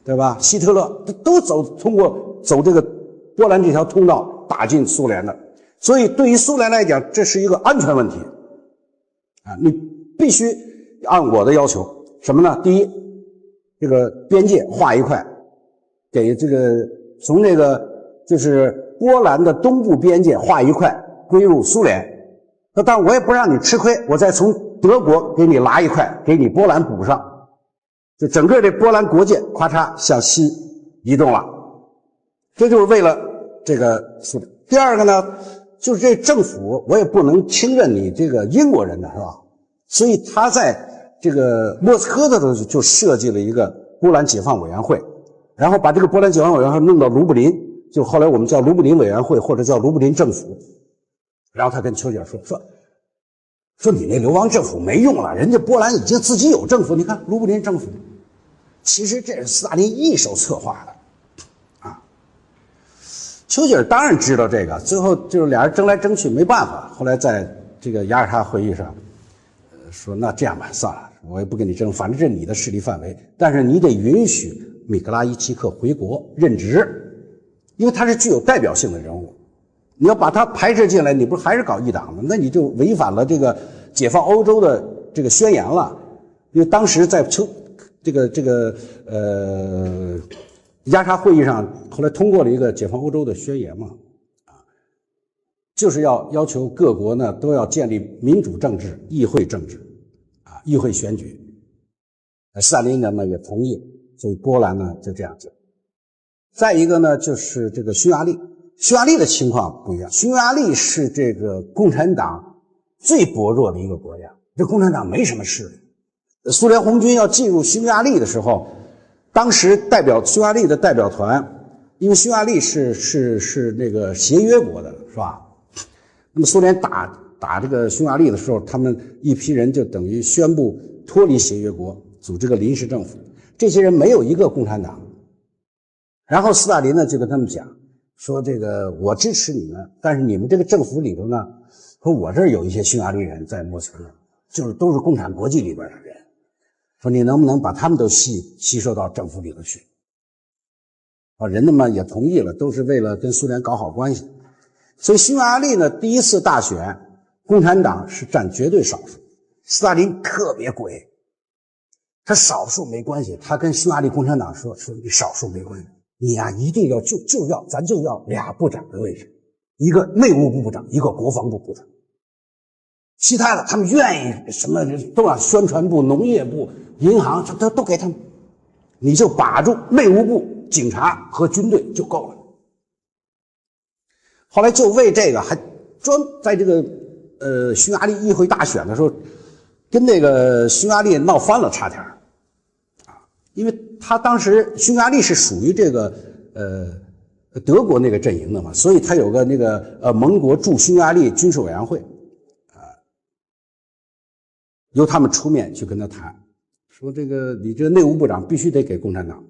对吧？希特勒都通过走这个波兰这条通道打进苏联的，所以对于苏联来讲，这是一个安全问题啊！你必须按我的要求，什么呢？第一，这个边界划一块，给这个从这个就是波兰的东部边界划一块归入苏联。那当然我也不让你吃亏，我再从德国给你拉一块，给你波兰补上，就整个这波兰国界咔嚓向西移动了，这就是为了这个苏联。第二个呢，就是这政府我也不能听任你这个英国人的，是吧？所以他在这个莫斯科的时候就设计了一个波兰解放委员会，然后把这个波兰解放委员会弄到卢布林，就后来我们叫卢布林委员会或者叫卢布林政府。然后他跟丘吉尔说你那流亡政府没用了，人家波兰已经自己有政府，你看卢布林政府。其实这是斯大林一手策划的啊。丘吉尔当然知道这个，最后就是俩人争来争去没办法，后来在这个雅尔塔会议上说那这样吧，算了，我也不跟你争，反正这是你的势力范围，但是你得允许米克拉伊奇克回国任职，因为他是具有代表性的人物，你要把他排斥进来，你不是还是搞一党吗？那你就违反了这个解放欧洲的这个宣言了。因为当时在雅塔会议上，后来通过了一个解放欧洲的宣言嘛，就是要求各国呢都要建立民主政治、议会政治，议会选举。斯大林呢也同意，所以波兰呢就这样子。再一个呢就是这个匈牙利，匈牙利的情况不一样，匈牙利是这个共产党最薄弱的一个国家，这共产党没什么势力。苏联红军要进入匈牙利的时候，当时匈牙利的代表团，因为匈牙利是那个协约国的，是吧？那么苏联打这个匈牙利的时候，他们一批人就等于宣布脱离协约国，组织个临时政府。这些人没有一个共产党。然后斯大林呢就跟他们讲说，这个我支持你们，但是你们这个政府里头呢，说我这儿有一些匈牙利人在莫斯科，就是都是共产国际里边的人。说你能不能把他们都吸收到政府里头去？人家们也同意了，都是为了跟苏联搞好关系。所以匈牙利呢，第一次大选，共产党是占绝对少数。斯大林特别诡，他少数没关系，他跟匈牙利共产党说你少数没关系，你呀一定要咱就要俩部长的位置，一个内务部部长，一个国防部部长。其他的他们愿意什么都让宣传部、农业部、银行都给他们，你就把住内务部、警察和军队就够了。后来就为这个还专在这个匈牙利议会大选的时候，跟那个匈牙利闹翻了，差点因为他当时匈牙利是属于这个德国那个阵营的嘛，所以他有个那个盟国驻匈牙利军事委员会。由他们出面去跟他谈，说这个你这个内务部长必须得给共产党。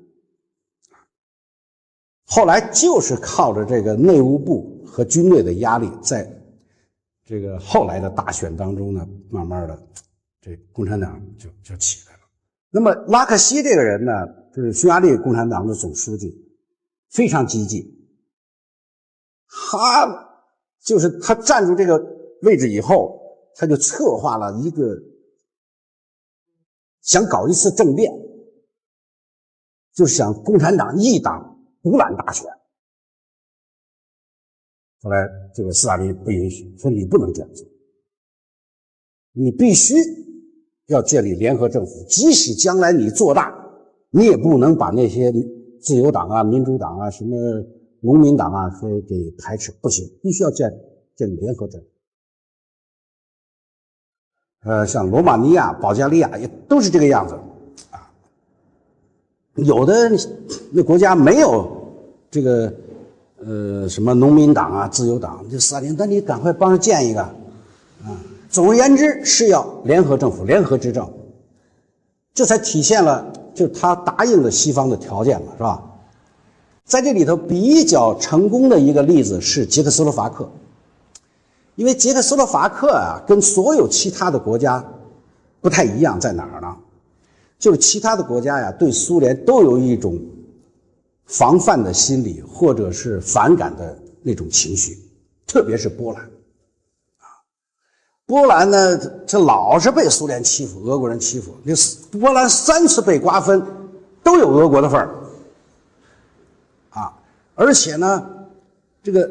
后来就是靠着这个内务部和军队的压力，在这个后来的大选当中呢，慢慢的这共产党就起来了。那么拉克西这个人呢，就是匈牙利共产党的总书记，非常积极。他站住这个位置以后，他就策划了一个想搞一次政变，就是想共产党一党独揽大权。后来这个斯大林不允许，说你不能这样做，你必须要建立联合政府，即使将来你做大，你也不能把那些自由党啊、民主党啊、什么农民党啊给排斥，不行，必须要建立联合政府。像罗马尼亚、保加利亚也都是这个样子啊。有的那国家没有这个什么农民党啊、自由党，这斯大林，那你赶快帮着建一个啊。总而言之，是要联合政府、联合执政，这才体现了就他答应了西方的条件嘛，是吧？在这里头比较成功的一个例子是捷克斯洛伐克，因为捷克斯洛伐克啊，跟所有其他的国家不太一样，在哪儿呢？就是其他的国家呀，对苏联都有一种防范的心理，或者是反感的那种情绪，特别是波兰。波兰呢，这老是被苏联欺负，俄国人欺负。这波兰3次被瓜分，都有俄国的份儿，啊！而且呢，这个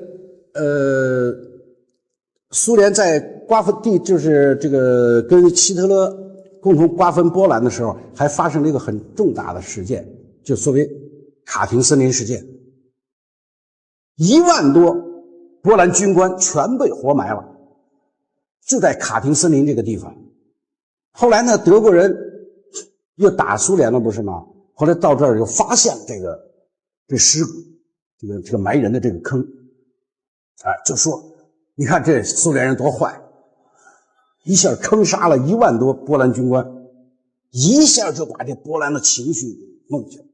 苏联在瓜分就是这个跟希特勒共同瓜分波兰的时候，还发生了一个很重大的事件，就所谓卡廷森林事件，1万多波兰军官全被活埋了。就在卡廷森林这个地方，后来呢，德国人又打苏联了，不是吗？后来到这儿又发现这尸骨，这个埋人的这个坑，就说你看这苏联人多坏，一下坑杀了1万多波兰军官，一下就把这波兰的情绪弄起来。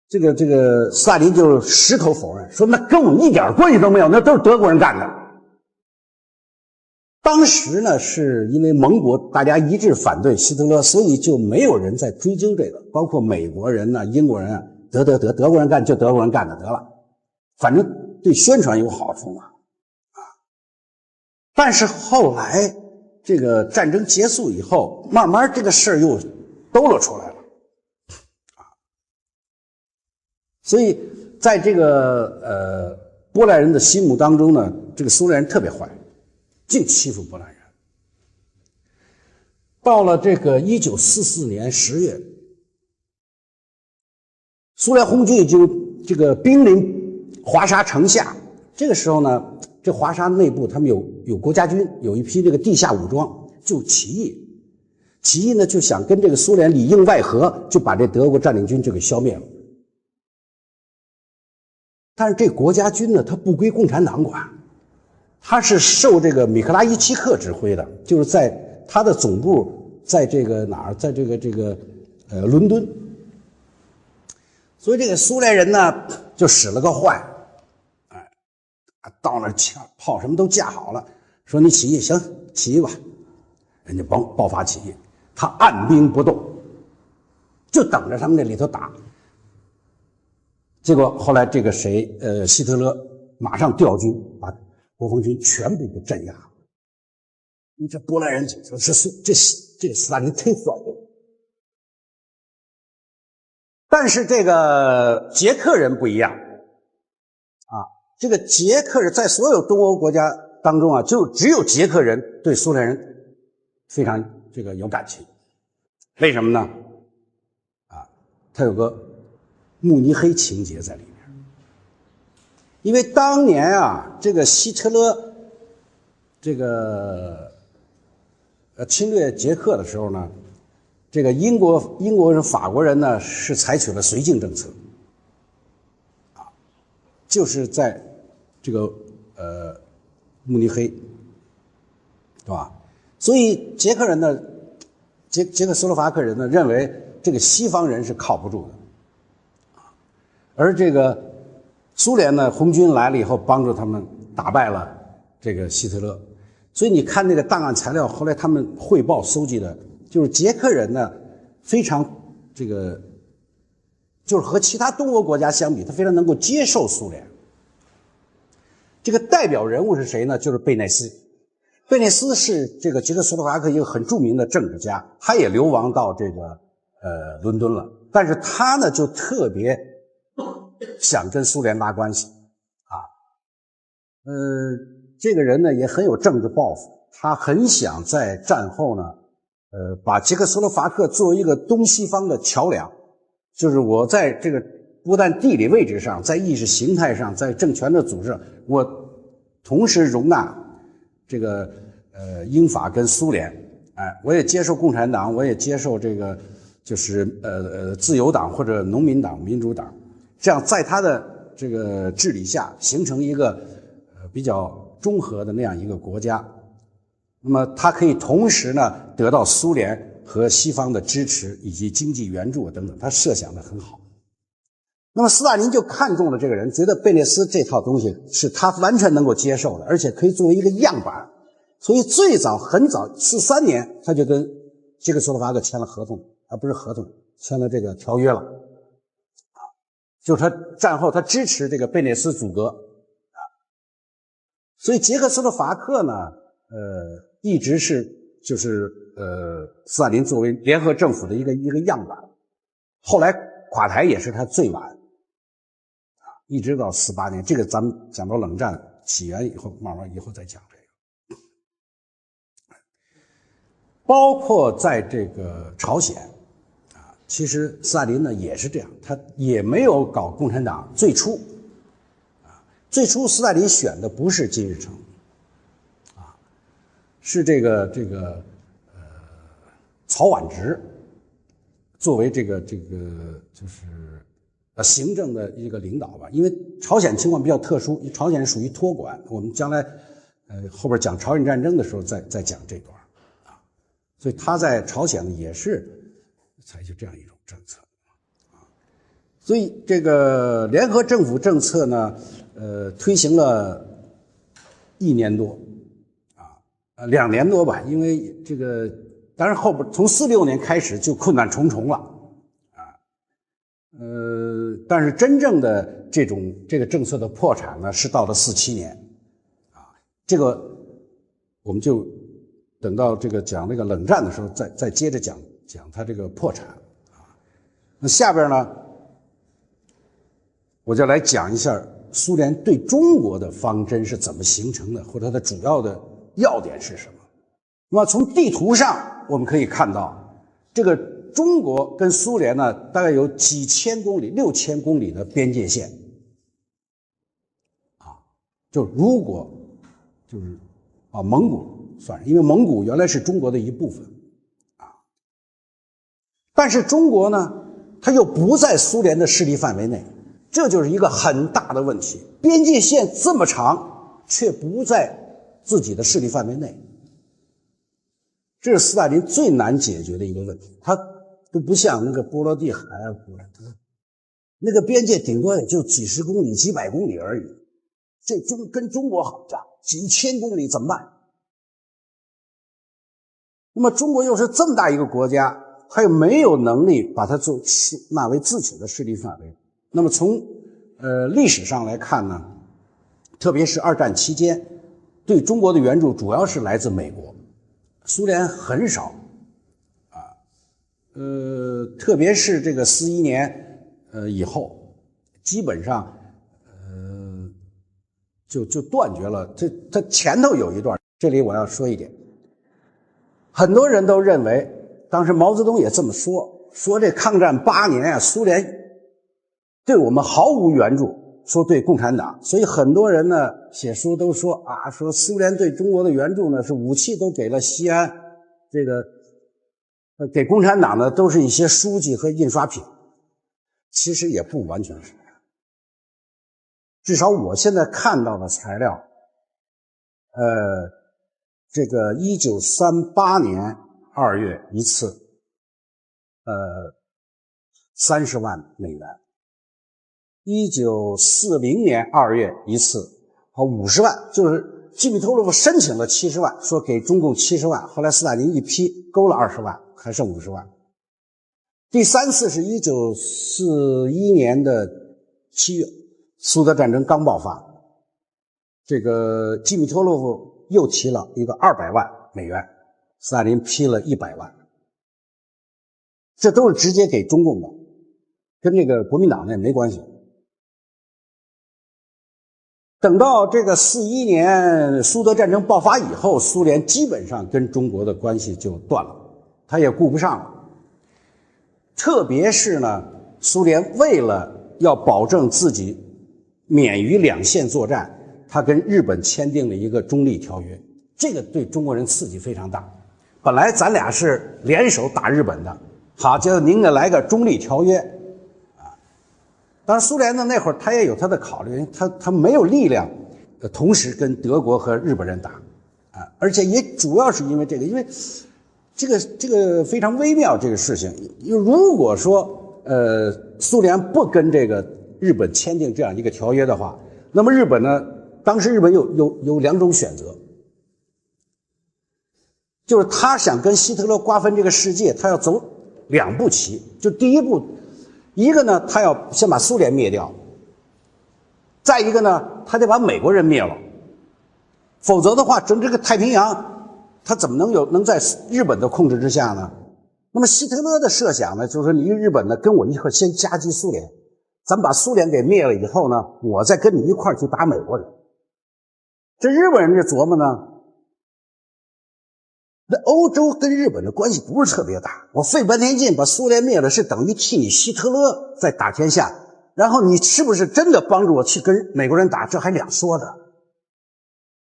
这个斯大林就矢口否认，说那跟我们一点关系都没有，那都是德国人干的。当时呢，是因为盟国大家一致反对希特勒，所以就没有人在追究这个，包括美国人呢、英国人啊，德国人干就德国人干的得了，反正对宣传有好处嘛，但是后来这个战争结束以后，慢慢这个事儿又兜了出来了，所以在这个波兰人的心目当中呢，这个苏联人特别坏。净欺负波兰人。到了这个1944年10月，苏联红军已经这个兵临华沙城下。这个时候呢，这华沙内部他们有国家军，有一批这个地下武装，就起义呢，就想跟这个苏联里应外合，就把这德国占领军就给消灭了。但是这国家军呢，它不归共产党管。他是受这个米克拉伊奇克指挥的，就是在他的总部在这个哪儿，在这个伦敦。所以这个苏联人呢就使了个坏，到那儿枪炮什么都架好了，说你起义行，起义吧，人家爆发起义，他按兵不动，就等着他们那里头打。结果后来这个希特勒马上调军把国防军全部给镇压了。你这波兰人这个斯大林忒损了。但是这个捷克人不一样这个捷克人在所有东欧国家当中就只有捷克人对苏联人非常这个有感情。为什么呢？他有个慕尼黑情节在里面。因为当年这个希特勒这个侵略捷克的时候呢，这个英国人、法国人呢是采取了绥靖政策，就是在这个慕尼黑，对吧？所以捷克人呢，捷克斯洛伐克人呢认为这个西方人是靠不住的，而这个苏联呢，红军来了以后，帮助他们打败了这个希特勒。所以你看那个档案材料，后来他们汇报搜集的，就是捷克人呢非常这个，就是和其他东欧国家相比，他非常能够接受苏联。这个代表人物是谁呢？就是贝内斯。贝内斯是这个捷克斯洛伐克一个很著名的政治家，他也流亡到这个伦敦了，但是他呢就特别想跟苏联拉关系啊。这个人呢也很有政治抱负，他很想在战后呢把捷克斯洛伐克作为一个东西方的桥梁，就是我在这个不但地理位置上，在意识形态上，在政权的组织上，我同时容纳这个英法跟苏联，我也接受共产党，我也接受这个就是自由党或者农民党、民主党，这样在他的这个治理下形成一个比较中和的那样一个国家。那么他可以同时呢得到苏联和西方的支持以及经济援助等等，他设想的很好。那么斯大林就看中了这个人，觉得贝列斯这套东西是他完全能够接受的，而且可以作为一个样板。所以最早很早43年他就跟捷克斯洛伐克签了合同，不是合同，签了这个条约了。就是他战后他支持这个贝列斯组阁。所以捷克斯洛伐克呢一直是就是斯大林作为联合政府的一个样板。后来垮台也是他最晚一直到48年，这个咱们讲到冷战起源以后，慢慢以后再讲这个。包括在这个朝鲜其实斯大林呢也是这样，他也没有搞共产党。最初斯大林选的不是金日成是这个曹婉植作为这个就是行政的一个领导吧。因为朝鲜情况比较特殊，朝鲜属于托管，我们将来后边讲朝鲜战争的时候再讲这段所以他在朝鲜呢也是采取这样一种政策所以这个联合政府政策呢推行了1年多2年多吧，因为这个当然后边从46年开始就困难重重了但是真正的这个政策的破产呢是到了47年这个我们就等到这个讲这个冷战的时候再接着讲它这个破产那下边呢我就来讲一下苏联对中国的方针是怎么形成的，或者它的主要的要点是什么。那么从地图上我们可以看到，这个中国跟苏联呢大概有几千公里6000公里的边界线就如果就是蒙古算是，因为蒙古原来是中国的一部分但是中国呢它又不在苏联的势力范围内，这就是一个很大的问题。边界线这么长却不在自己的势力范围内，这是斯大林最难解决的一个问题。他都不像那个波罗的海那个边界顶多也就几十公里几百公里而已，这跟中国好大，几千公里怎么办？那么中国又是这么大一个国家，他又没有能力把它纳为自己的势力范围。那么从历史上来看呢，特别是2战期间对中国的援助主要是来自美国，苏联很少特别是这个41年以后基本上就断绝了。它前头有一段，这里我要说一点，很多人都认为当时毛泽东也这么说这抗战8年苏联对我们毫无援助，说对共产党，所以很多人呢写书都说说苏联对中国的援助呢是武器都给了西安，这个给共产党的都是一些书籍和印刷品。其实也不完全是，至少我现在看到的材料这个1938年2月一次30万美元，1940年2月一次50万，就是基米托洛夫申请了70万，说给中共70万，后来斯大林一批勾了20万，还剩50万。第3次是1941年的7月，苏德战争刚爆发，这个基米托洛夫又提了一个200万美元，斯大林批了100万，这都是直接给中共的，跟这个国民党呢没关系。等到这个41年苏德战争爆发以后，苏联基本上跟中国的关系就断了，他也顾不上了。特别是呢，苏联为了要保证自己免于两线作战，他跟日本签订了一个中立条约，这个对中国人刺激非常大。本来咱俩是联手打日本的，好，就您给来个中立条约啊。当然苏联呢那会儿他也有他的考虑，他没有力量同时跟德国和日本人打啊，而且也主要是因为这个，因为这个非常微妙这个事情，如果说苏联不跟这个日本签订这样一个条约的话，那么日本呢，当时日本有2种选择，就是他想跟希特勒瓜分这个世界，他要走2步棋。就第一步，一个呢，他要先把苏联灭掉；再一个呢，他得把美国人灭了，否则的话，整这个太平洋。他怎么能在日本的控制之下呢？那么希特勒的设想呢，就是说你日本呢跟我一块先夹击苏联，咱们把苏联给灭了以后呢，我再跟你一块去打美国人。这日本人这琢磨呢，那欧洲跟日本的关系不是特别大，我费半天劲把苏联灭了，是等于替你希特勒在打天下，然后你是不是真的帮助我去跟美国人打，这还两说的。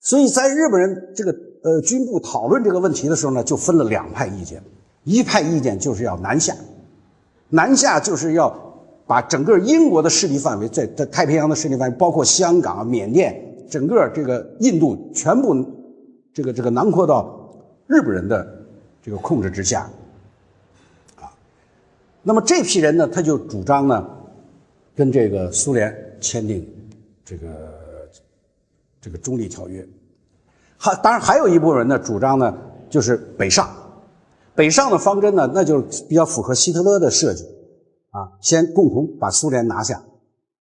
所以在日本人这个军部讨论这个问题的时候呢，就分了2派意见。一派意见就是要南下，南下就是要把整个英国的势力范围，在太平洋的势力范围，包括香港、缅甸，整个这个印度，全部这个囊括到日本人的这个控制之下啊。那么这批人呢，他就主张呢，跟这个苏联签订这个中立条约。当然还有一部分人呢，主张呢就是北上。北上的方针呢，那就是比较符合希特勒的设计啊，先共同把苏联拿下，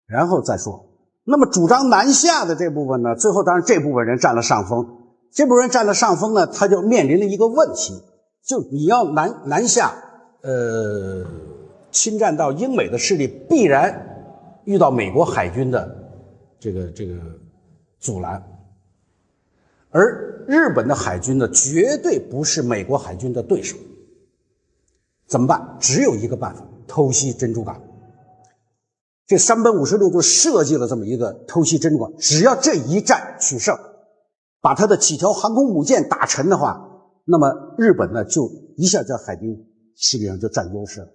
然后再说。那么主张南下的这部分呢，最后当然这部分人占了上风。这部分人占了上风呢，他就面临了一个问题，就你要南下，侵占到英美的势力，必然遇到美国海军的这个阻拦。而日本的海军呢，绝对不是美国海军的对手。怎么办？只有一个办法，偷袭珍珠港。这山本五十六就设计了这么一个偷袭珍珠港，只要这一战取胜，把他的几条航空母舰打沉的话，那么日本呢就一下在海军势力上就占优势了。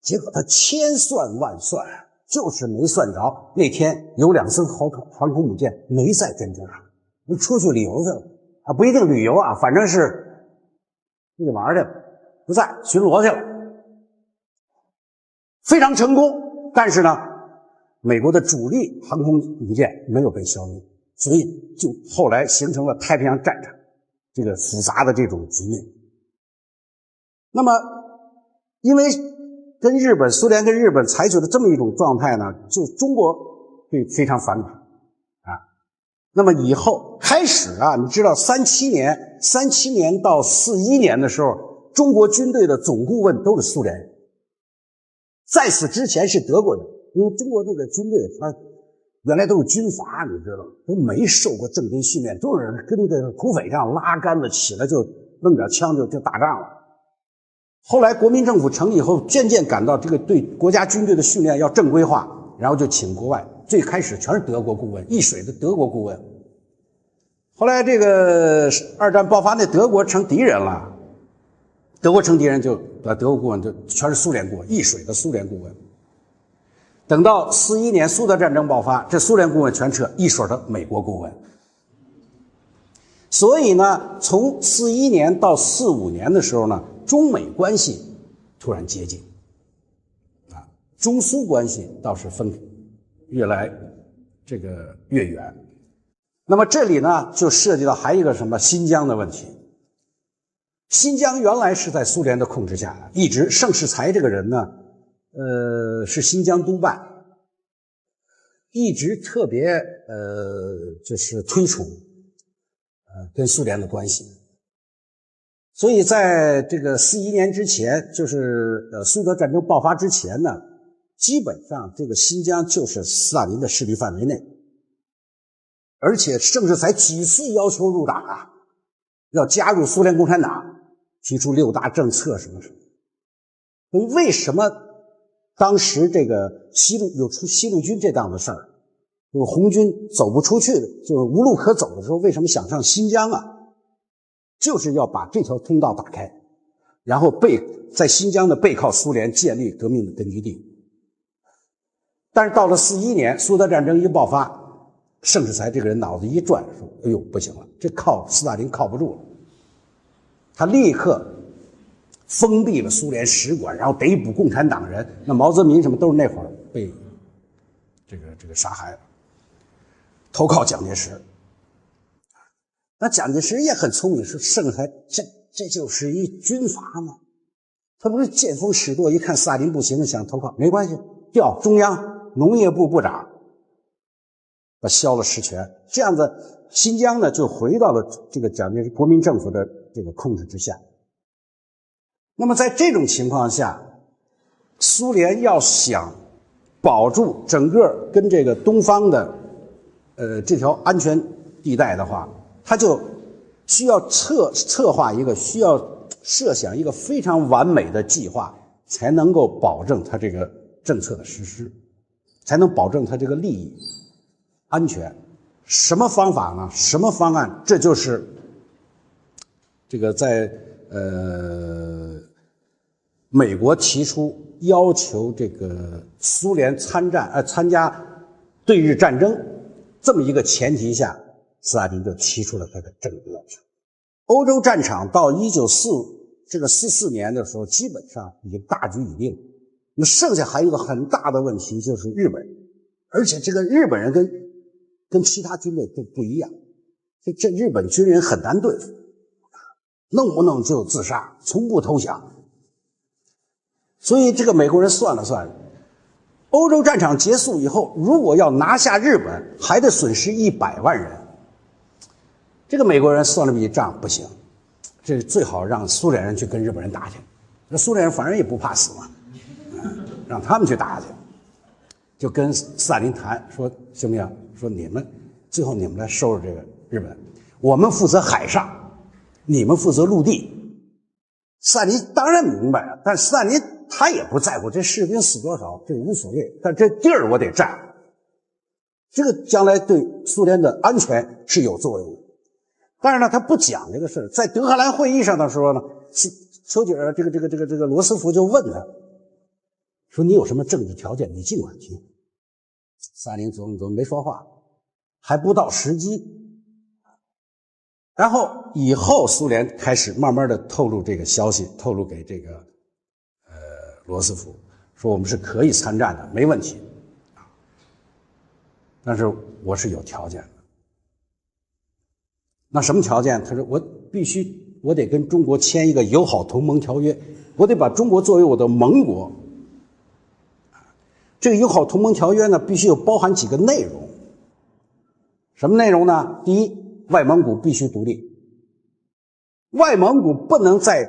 结果他千算万算，就是没算着那天有2艘航空母舰没在珍珠港。你出去旅游去了啊？不一定旅游啊，反正是出去玩去了，不在巡逻去了，非常成功。但是呢，美国的主力航空母舰没有被消灭，所以就后来形成了太平洋战场这个复杂的这种局面。那么，因为苏联跟日本采取了这么一种状态呢，就中国对非常反感。那么以后开始啊，你知道37年到41年的时候，中国军队的总顾问都是苏联人，在此之前是德国人。因为中国这个军队他原来都是军阀，你知道，都没受过正规训练，都是跟这个土匪上拉杆子起来就弄点枪就打仗了。后来国民政府成立以后，渐渐感到这个对国家军队的训练要正规化，然后就请国外。最开始全是德国顾问，易水的德国顾问。后来这个2战爆发，那德国成敌人了，德国成敌人就把德国顾问就全是苏联顾问，易水的苏联顾问。等到41年苏德战争爆发，这苏联顾问全撤，易水的美国顾问。所以呢，从41年到45年的时候呢，中美关系突然接近啊，中苏关系倒是越来越远。那么这里呢就涉及到还有一个什么新疆的问题。新疆原来是在苏联的控制下，一直盛世才这个人呢，是新疆督办，一直特别就是推崇跟苏联的关系。所以在这个41年之前，就是苏德战争爆发之前呢，基本上这个新疆就是斯大林的势力范围内，而且盛世才几次要求入党啊，要加入苏联共产党，提出6大政策什么什么。所以为什么当时这个有出西路军这档子事儿，就红军走不出去，就是无路可走的时候，为什么想上新疆啊？就是要把这条通道打开，然后在新疆的背靠苏联建立革命的根据地。但是到了41年，苏德战争一爆发，盛世才这个人脑子一转，说：“哎呦，不行了，这靠斯大林靠不住了。”他立刻封闭了苏联使馆，然后逮捕共产党人。那毛泽民什么都是那会儿被这个杀害了，投靠蒋介石。那蒋介石也很聪明，说盛世才这就是一军阀嘛，他不是见风使舵，一看斯大林不行，想投靠，没关系，调中央农业部部长，把削了实权，这样子新疆呢就回到了这个蒋介石国民政府的这个控制之下。那么在这种情况下，苏联要想保住整个跟这个东方的这条安全地带的话，他就需要策划一个，需要设想一个非常完美的计划，才能够保证他这个政策的实施，才能保证他这个利益安全。什么方法呢？什么方案？这就是这个在美国提出要求这个苏联参加对日战争这么一个前提下，斯大林就提出了他的政治要求。欧洲战场到44年的时候，基本上已经大局已定。那么剩下还有一个很大的问题，就是日本人，而且这个日本人跟其他军队都不一样，这日本军人很难对付，弄不弄就自杀，从不投降。所以这个美国人算了算，欧洲战场结束以后，如果要拿下日本，还得损失100万人。这个美国人算了笔账，不行，这最好让苏联人去跟日本人打去。那苏联人反正也不怕死嘛，让他们去打去。就跟斯大林谈说，行不行？说最后你们来收拾这个日本，我们负责海上，你们负责陆地。斯大林当然明白了，但斯大林他也不在乎这士兵死多少，这个无所谓，但这地儿我得占，这个将来对苏联的安全是有作用的。但是呢，他不讲这个事儿。在德黑兰会议上的时候呢，丘吉尔这个罗斯福就问他说：“你有什么政治条件？你尽管提。”斯大林琢磨没说话，还不到时机。然后以后苏联开始慢慢的透露这个消息，透露给这个罗斯福，说我们是可以参战的，没问题，但是我是有条件的。那什么条件？他说我得跟中国签一个友好同盟条约，我得把中国作为我的盟国。这个友好同盟条约呢，必须有包含几个内容。什么内容呢？第一，外蒙古必须独立，外蒙古不能再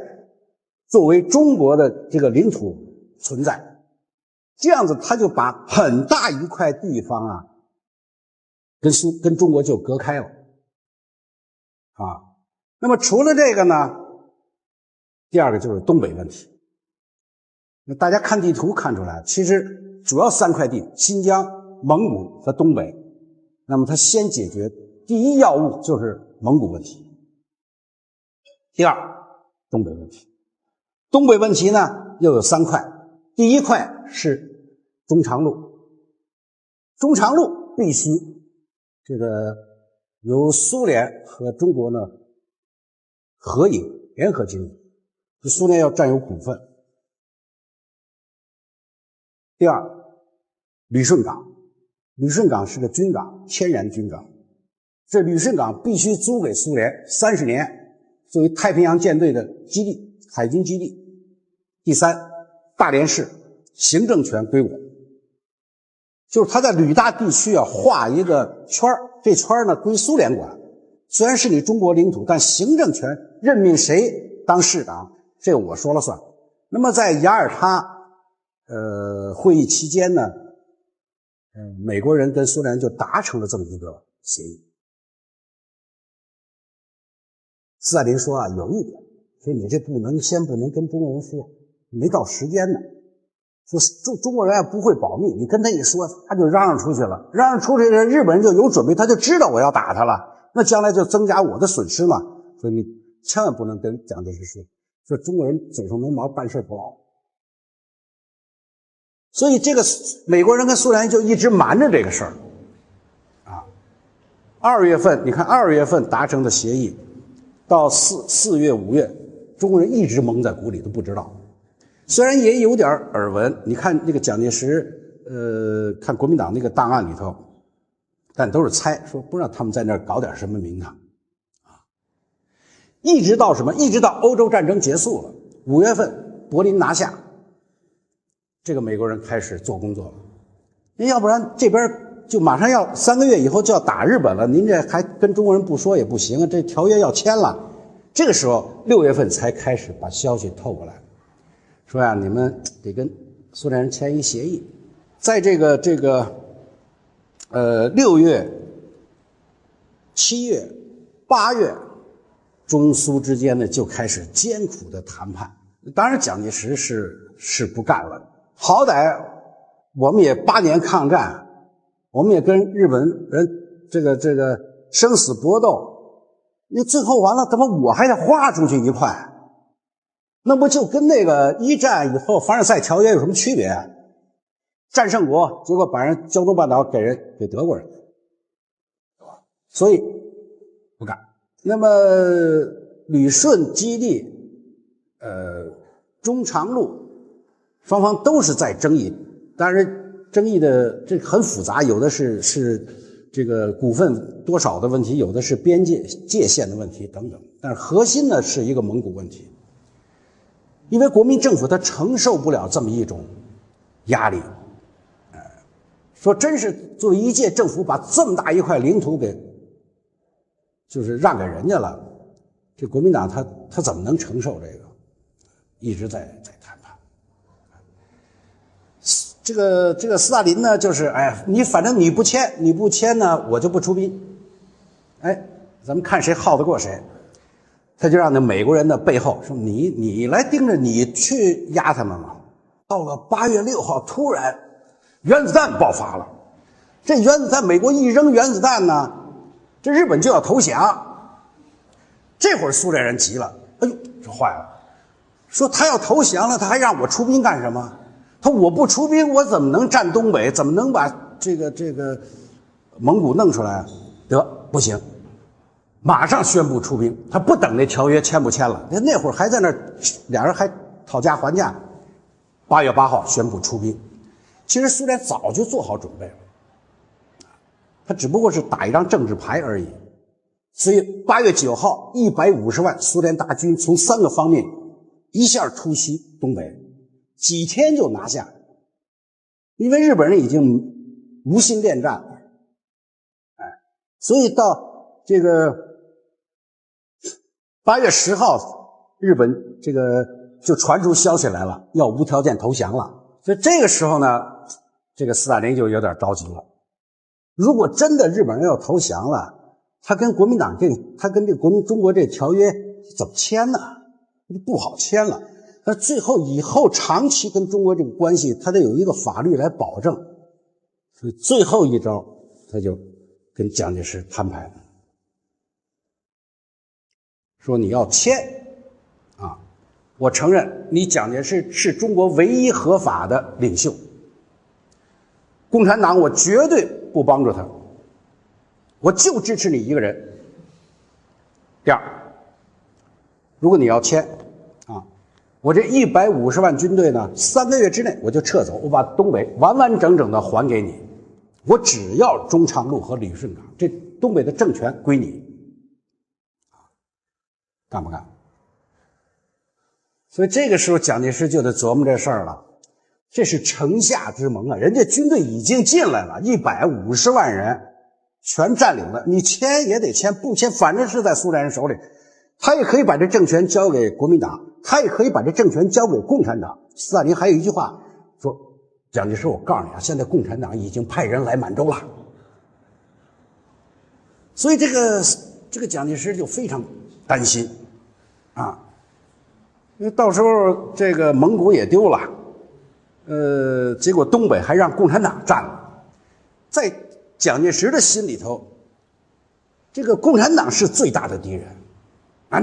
作为中国的这个领土存在，这样子他就把很大一块地方啊，跟中国就隔开了。那么除了这个呢，第二个就是东北问题。那大家看地图看出来，其实主要3块地，新疆、蒙古和东北。那么他先解决第一要务就是蒙古问题，第二东北问题。东北问题呢又有3块，第一块是中长路，中长路必须这个由苏联和中国呢合营联合经营，就苏联要占有股份。第二，旅顺港，旅顺港是个军港，天然军港，这旅顺港必须租给苏联30年，作为太平洋舰队的基地，海军基地。第三，大连市行政权归我，就是他在旅大地区啊画一个圈，这圈呢归苏联管，虽然是你中国领土，但行政权任命谁当市长，这个我说了算。那么在雅尔塔会议期间呢，美国人跟苏联就达成了这么一个协议。斯大林说啊，有一点，说你这不能跟中国人说，没到时间呢。说中国人不会保密，你跟他一说，他就嚷嚷出去了，嚷嚷出去了，日本人就有准备，他就知道我要打他了，那将来就增加我的损失嘛。所以你千万不能跟蒋介石说中国人嘴上没毛，办事不牢。所以这个美国人跟苏联就一直瞒着这个事儿啊。2月份，你看2月份达成的协议，到4月5月，中国人一直蒙在鼓里都不知道。虽然也有点耳闻，你看那个蒋介石看国民党那个档案里头，但都是猜，说不知道他们在那儿搞点什么名堂啊。一直到什么？一直到欧洲战争结束了，5月份柏林拿下，这个美国人开始做工作了。要不然这边就马上要3个月以后就要打日本了，您这还跟中国人不说也不行啊，这条约要签了。这个时候6月份才开始把消息透过来，说呀，你们得跟苏联人签一协议。在这个6月、7月、8月，中苏之间呢就开始艰苦的谈判。当然蒋介石是不干了，好歹我们也8年抗战，我们也跟日本人这个生死搏斗，你最后完了，怎么我还得花出去一块？那不就跟那个一战以后凡尔赛条约有什么区别啊？战胜国，结果把人胶东半岛给德国人，所以不干。那么旅顺基地中长路双方都是在争议，当然争议的这很复杂，有的是这个股份多少的问题，有的是边界限的问题等等，但是核心呢是一个蒙古问题。因为国民政府他承受不了这么一种压力，说真是作为一届政府把这么大一块领土给就是让给人家了，这国民党他怎么能承受这个？一直在谈判。这个斯大林呢，就是你反正你不签呢，我就不出兵。咱们看谁耗得过谁。他就让那美国人的背后说你来盯着，你去压他们嘛。到了8月6号，突然原子弹爆发了。这原子弹，美国一扔原子弹呢，这日本就要投降。这会儿苏联人急了，哎呦，这坏了，说他要投降了，他还让我出兵干什么？他我不出兵，我怎么能占东北？怎么能把这个蒙古弄出来？得，不行。马上宣布出兵，他不等那条约签不签了，那会儿还在那儿，俩人还讨价还价。8月8号宣布出兵，其实苏联早就做好准备了，他只不过是打一张政治牌而已。所以8月9号，150万苏联大军从3个方面一下突袭东北，几天就拿下。因为日本人已经无心恋战，所以到这个8月10号，日本这个就传出消息来了，要无条件投降了。所以这个时候呢，这个斯大林就有点着急了。如果真的日本人要投降了，他跟国民党他跟这个中国这条约怎么签呢？不好签了。那最后以后长期跟中国这个关系，他得有一个法律来保证。所以最后一招，他就跟蒋介石摊牌了。说你要签啊，我承认你蒋介石是中国唯一合法的领袖，共产党我绝对不帮助他，我就支持你一个人。第二，如果你要签啊，我这150万军队呢，3个月之内我就撤走，我把东北完完整整的还给你，我只要中长路和旅顺港，这东北的政权归你。干不干？所以这个时候蒋介石就得琢磨这事儿了。这是城下之盟啊，人家军队已经进来了，150万人全占领了，你签也得签，不签反正是在苏联人手里。他也可以把这政权交给国民党，他也可以把这政权交给共产党。斯大林还有一句话说：“蒋介石，我告诉你啊，现在共产党已经派人来满洲了。”所以这个蒋介石就非常担心啊，因为到时候这个蒙古也丢了，结果东北还让共产党占了。在蒋介石的心里头，这个共产党是最大的敌人。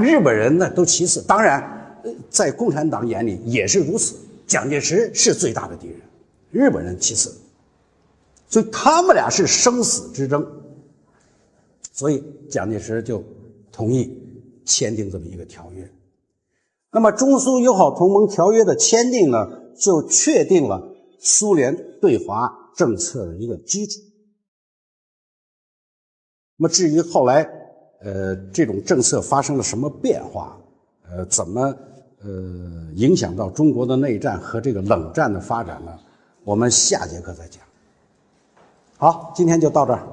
日本人呢都其次，当然，在共产党眼里也是如此。蒋介石是最大的敌人，日本人其次，所以他们俩是生死之争。所以蒋介石就同意签订这么一个条约。那么中苏友好同盟条约的签订呢，就确定了苏联对华政策的一个基础。那么至于后来这种政策发生了什么变化，怎么影响到中国的内战和这个冷战的发展呢？我们下节课再讲。好，今天就到这儿。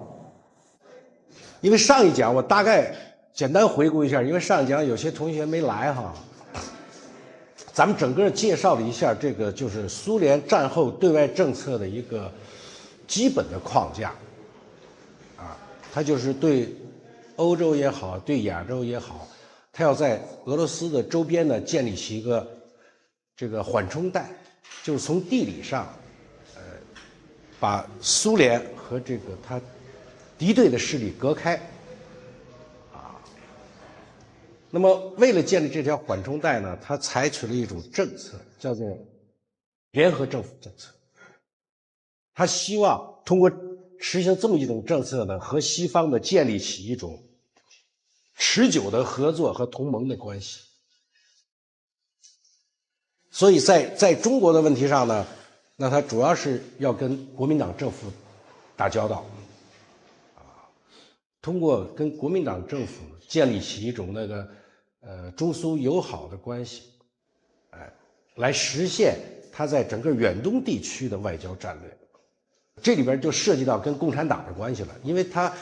因为上一讲我大概简单回顾一下，因为上一讲有些同学没来哈，咱们整个介绍了一下这个就是苏联战后对外政策的一个基本的框架，它就是对欧洲也好，对亚洲也好，它要在俄罗斯的周边呢建立起一个这个缓冲带，就是从地理上，把苏联和这个它敌对的势力隔开，那么为了建立这条缓冲带呢，它采取了一种政策，叫做联合政府政策。他希望通过实行这么一种政策呢，和西方呢建立起一种持久的合作和同盟的关系。所以在中国的问题上呢，那他主要是要跟国民党政府打交道，通过跟国民党政府建立起一种那个中苏友好的关系，来实现他在整个远东地区的外交战略。这里边就涉及到跟共产党的关系了，因为他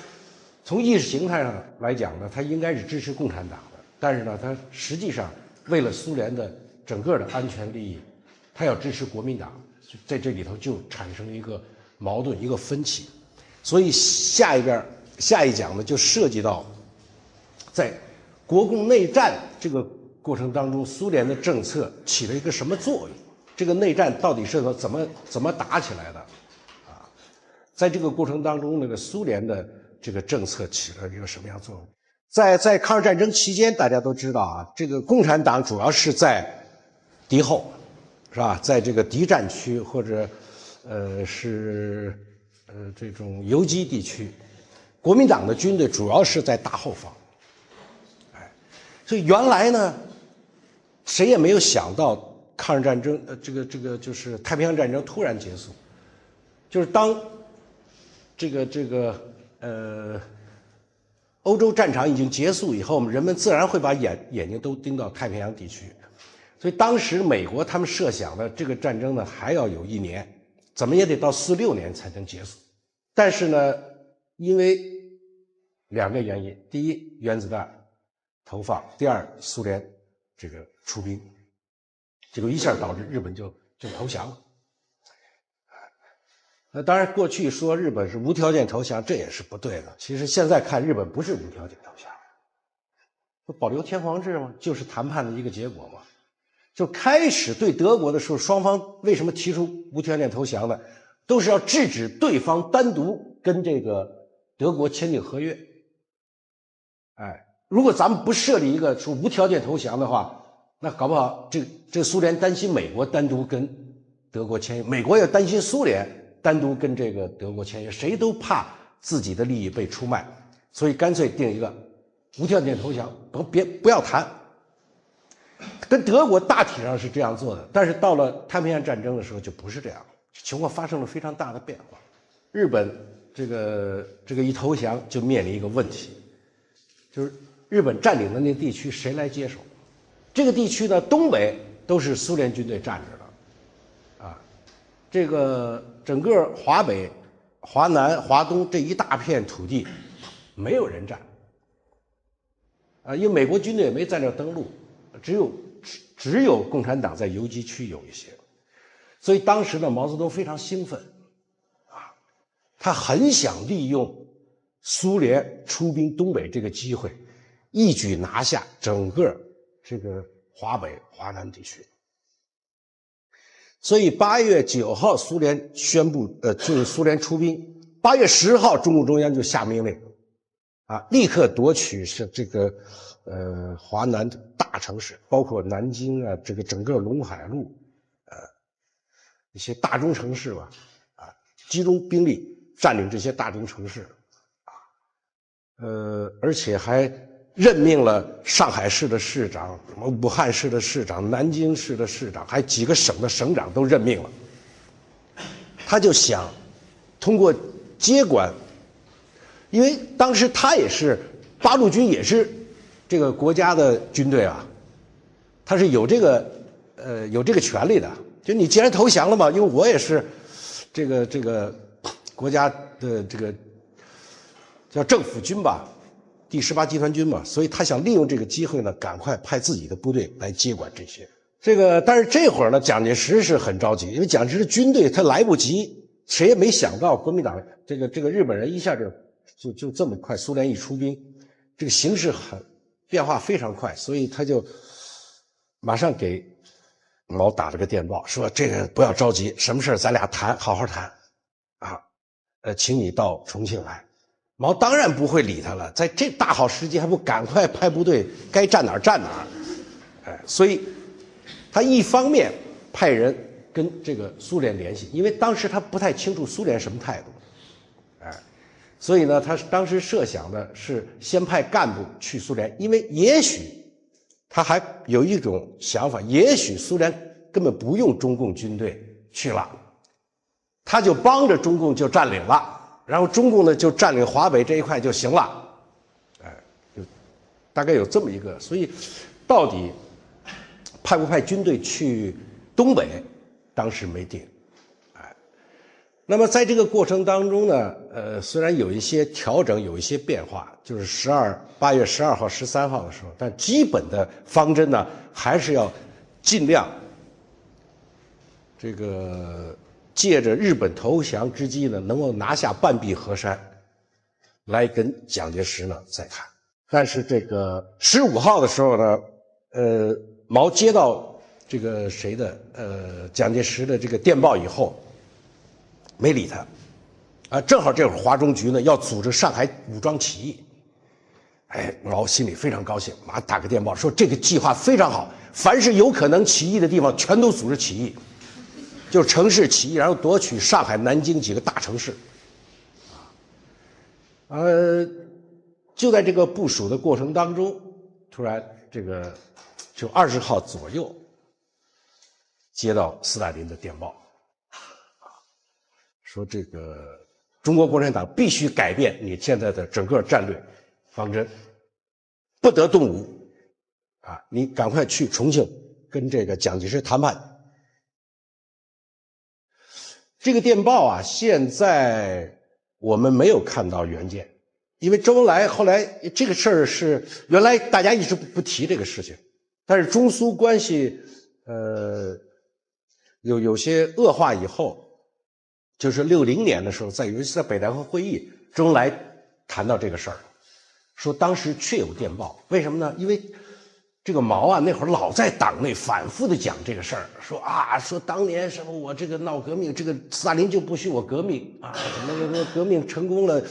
从意识形态上来讲呢，他应该是支持共产党的，但是呢，他实际上为了苏联的整个的安全利益，他要支持国民党，在这里头就产生了一个矛盾，一个分歧。所以下一讲呢，就涉及到在国共内战这个过程当中，苏联的政策起了一个什么作用？这个内战到底是怎么打起来的？在这个过程当中，那个苏联的这个政策起了一个什么样作用？在抗日战争期间，大家都知道啊，这个共产党主要是在敌后，是吧？在这个敌占区或者这种游击地区，国民党的军队主要是在大后方。所以原来呢，谁也没有想到抗日战争这个就是太平洋战争突然结束，就是当欧洲战场已经结束以后，人们自然会把眼睛都盯到太平洋地区。所以当时美国他们设想的这个战争呢，还要有1年，怎么也得到46年才能结束。但是呢，因为2个原因：第一，原子弹投放；第二，苏联这个出兵，结果一下导致日本就投降了。当然，过去说日本是无条件投降，这也是不对的。其实现在看，日本不是无条件投降，不保留天皇制吗？就是谈判的一个结果嘛。就开始对德国的时候，双方为什么提出无条件投降呢？都是要制止对方单独跟这个德国签订合约。如果咱们不设立一个说无条件投降的话，那搞不好这苏联担心美国单独跟德国签约，美国也担心苏联单独跟这个德国签约，谁都怕自己的利益被出卖，所以干脆定一个无条件投降，不要谈。跟德国大体上是这样做的，但是到了太平洋战争的时候就不是这样，情况发生了非常大的变化。日本这个一投降就面临一个问题，就是日本占领的那地区谁来接手？这个地区呢，东北都是苏联军队占着的，啊，这个整个华北、华南、华东这一大片土地，没有人占，啊，因为美国军队也没在那儿登陆，只有共产党在游击区有一些，所以当时呢，毛泽东非常兴奋，啊，他很想利用苏联出兵东北这个机会，一举拿下整个这个华北、华南地区。所以8月9号，苏联宣布，就是苏联出兵。8月10号，中共中央就下命令，啊，立刻夺取是这个华南的大城市，包括南京啊，这个整个陇海路，一些大中城市吧，啊，集中兵力占领这些大中城市，啊，而且还任命了上海市的市长、什么武汉市的市长、南京市的市长，还几个省的省长都任命了。他就想通过接管，因为当时他也是八路军，也是这个国家的军队啊，他是有这个权利的。就你既然投降了嘛，因为我也是这个国家的这个叫政府军吧。第18集团军嘛，所以他想利用这个机会呢，赶快派自己的部队来接管这些。但是这会儿呢，蒋介石是很着急，因为蒋介石的军队他来不及，谁也没想到国民党这个日本人一下就这么快，苏联一出兵，这个形势变化非常快，所以他就马上给毛打了个电报，说这个不要着急，什么事咱俩谈，好好谈，啊，请你到重庆来。毛当然不会理他了，在这大好时机还不赶快派部队，该站哪儿站哪儿，所以他一方面派人跟这个苏联联系，因为当时他不太清楚苏联什么态度，所以呢，他当时设想的是先派干部去苏联，因为也许他还有一种想法，也许苏联根本不用中共军队去了，他就帮着中共就占领了。然后中共呢就占领华北这一块就行了，就大概有这么一个，所以到底派不派军队去东北，当时没定，那么在这个过程当中呢，虽然有一些调整，有一些变化，就是8月12号、13号的时候，但基本的方针呢还是要尽量这个。借着日本投降之机呢，能够拿下半壁河山，来跟蒋介石呢再谈。但是这个15号的时候呢，毛接到这个蒋介石的这个电报以后，没理他，啊，正好这会儿华中局呢要组织上海武装起义，毛心里非常高兴，马上打个电报说这个计划非常好，凡是有可能起义的地方全都组织起义。就城市起义，然后夺取上海、南京几个大城市，就在这个部署的过程当中，突然就20号左右接到斯大林的电报，说这个中国共产党必须改变你现在的整个战略方针，不得动武，你赶快去重庆跟这个蒋介石谈判。这个电报啊，现在我们没有看到原件，因为周恩来后来这个事儿是原来大家一直不提这个事情，但是中苏关系有些恶化以后，就是60年的时候，尤其是在北戴河会议，周恩来谈到这个事儿，说当时确有电报，为什么呢？因为这个毛啊，那会儿老在党内反复的讲这个事儿，说当年什么我这个闹革命，这个斯大林就不许我革命啊，什么革命成功了，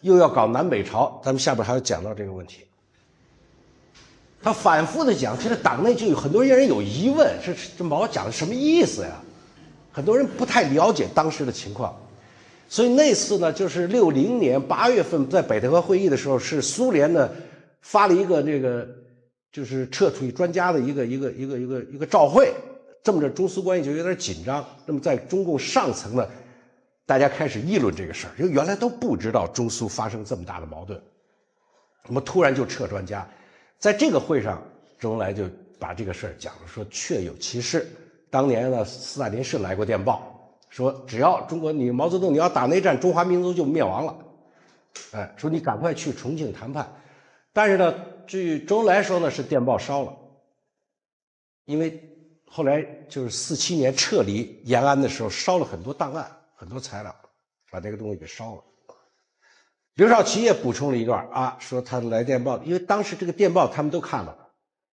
又要搞南北朝，咱们下边还要讲到这个问题。他反复的讲，这个党内就有很多人有疑问，这毛讲的什么意思呀？很多人不太了解当时的情况，所以那次呢，就是60年8月份在北戴河会议的时候，是苏联呢发了一个就是撤退专家的一个照会，这么着中苏关系就有点紧张。那么在中共上层呢，大家开始议论这个事儿，因为原来都不知道中苏发生这么大的矛盾，那么突然就撤专家，在这个会上，周恩来就把这个事儿讲了，说确有其事。当年呢，斯大林是来过电报，说只要中国你毛泽东你要打内战，中华民族就灭亡了。哎，说你赶快去重庆谈判。但是呢，据周恩来说呢，是电报烧了，因为后来就是47年撤离延安的时候，烧了很多档案、很多材料，把那个东西给烧了。刘少奇也补充了一段啊，说他来电报，因为当时这个电报他们都看了，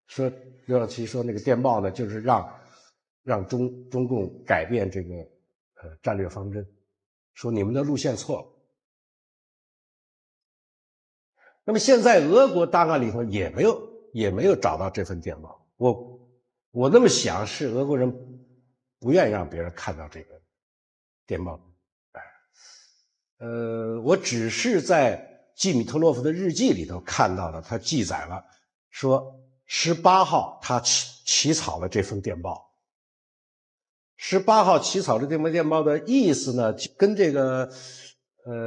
说刘少奇说那个电报呢，就是让中共改变这个战略方针，说你们的路线错了。那么现在俄国档案里头也没有找到这份电报，我那么想是俄国人不愿意让别人看到这个电报。我只是在季米特洛夫的日记里头看到了，他记载了说18号他起草了这封电报。18号起草的这封电报的意思呢，跟这个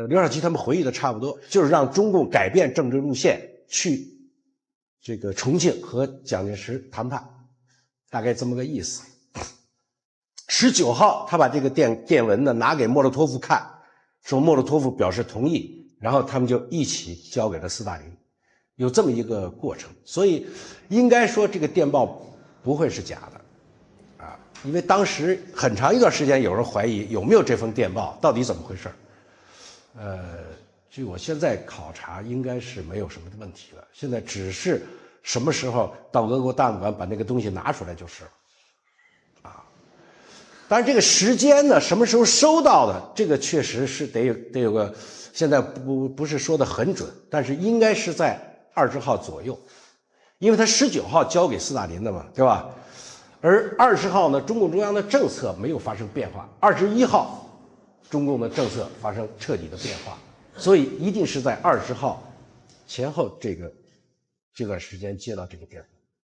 刘少奇他们回忆的差不多，就是让中共改变政治路线，去这个重庆和蒋介石谈判，大概这么个意思。19号他把这个电文呢拿给莫洛托夫看，说莫洛托夫表示同意，然后他们就一起交给了斯大林，有这么一个过程。所以应该说这个电报不会是假的啊，因为当时很长一段时间有人怀疑有没有这封电报，到底怎么回事。据我现在考察，应该是没有什么问题了。现在只是什么时候到俄国档案馆把那个东西拿出来就是了。当然这个时间呢，什么时候收到的，这个确实是得有个，现在不是说的很准，但是应该是在20号左右，因为他19号交给斯大林的嘛，对吧？而20号呢，中共中央的政策没有发生变化，21号中共的政策发生彻底的变化，所以一定是在20号前后这段时间接到这个电报。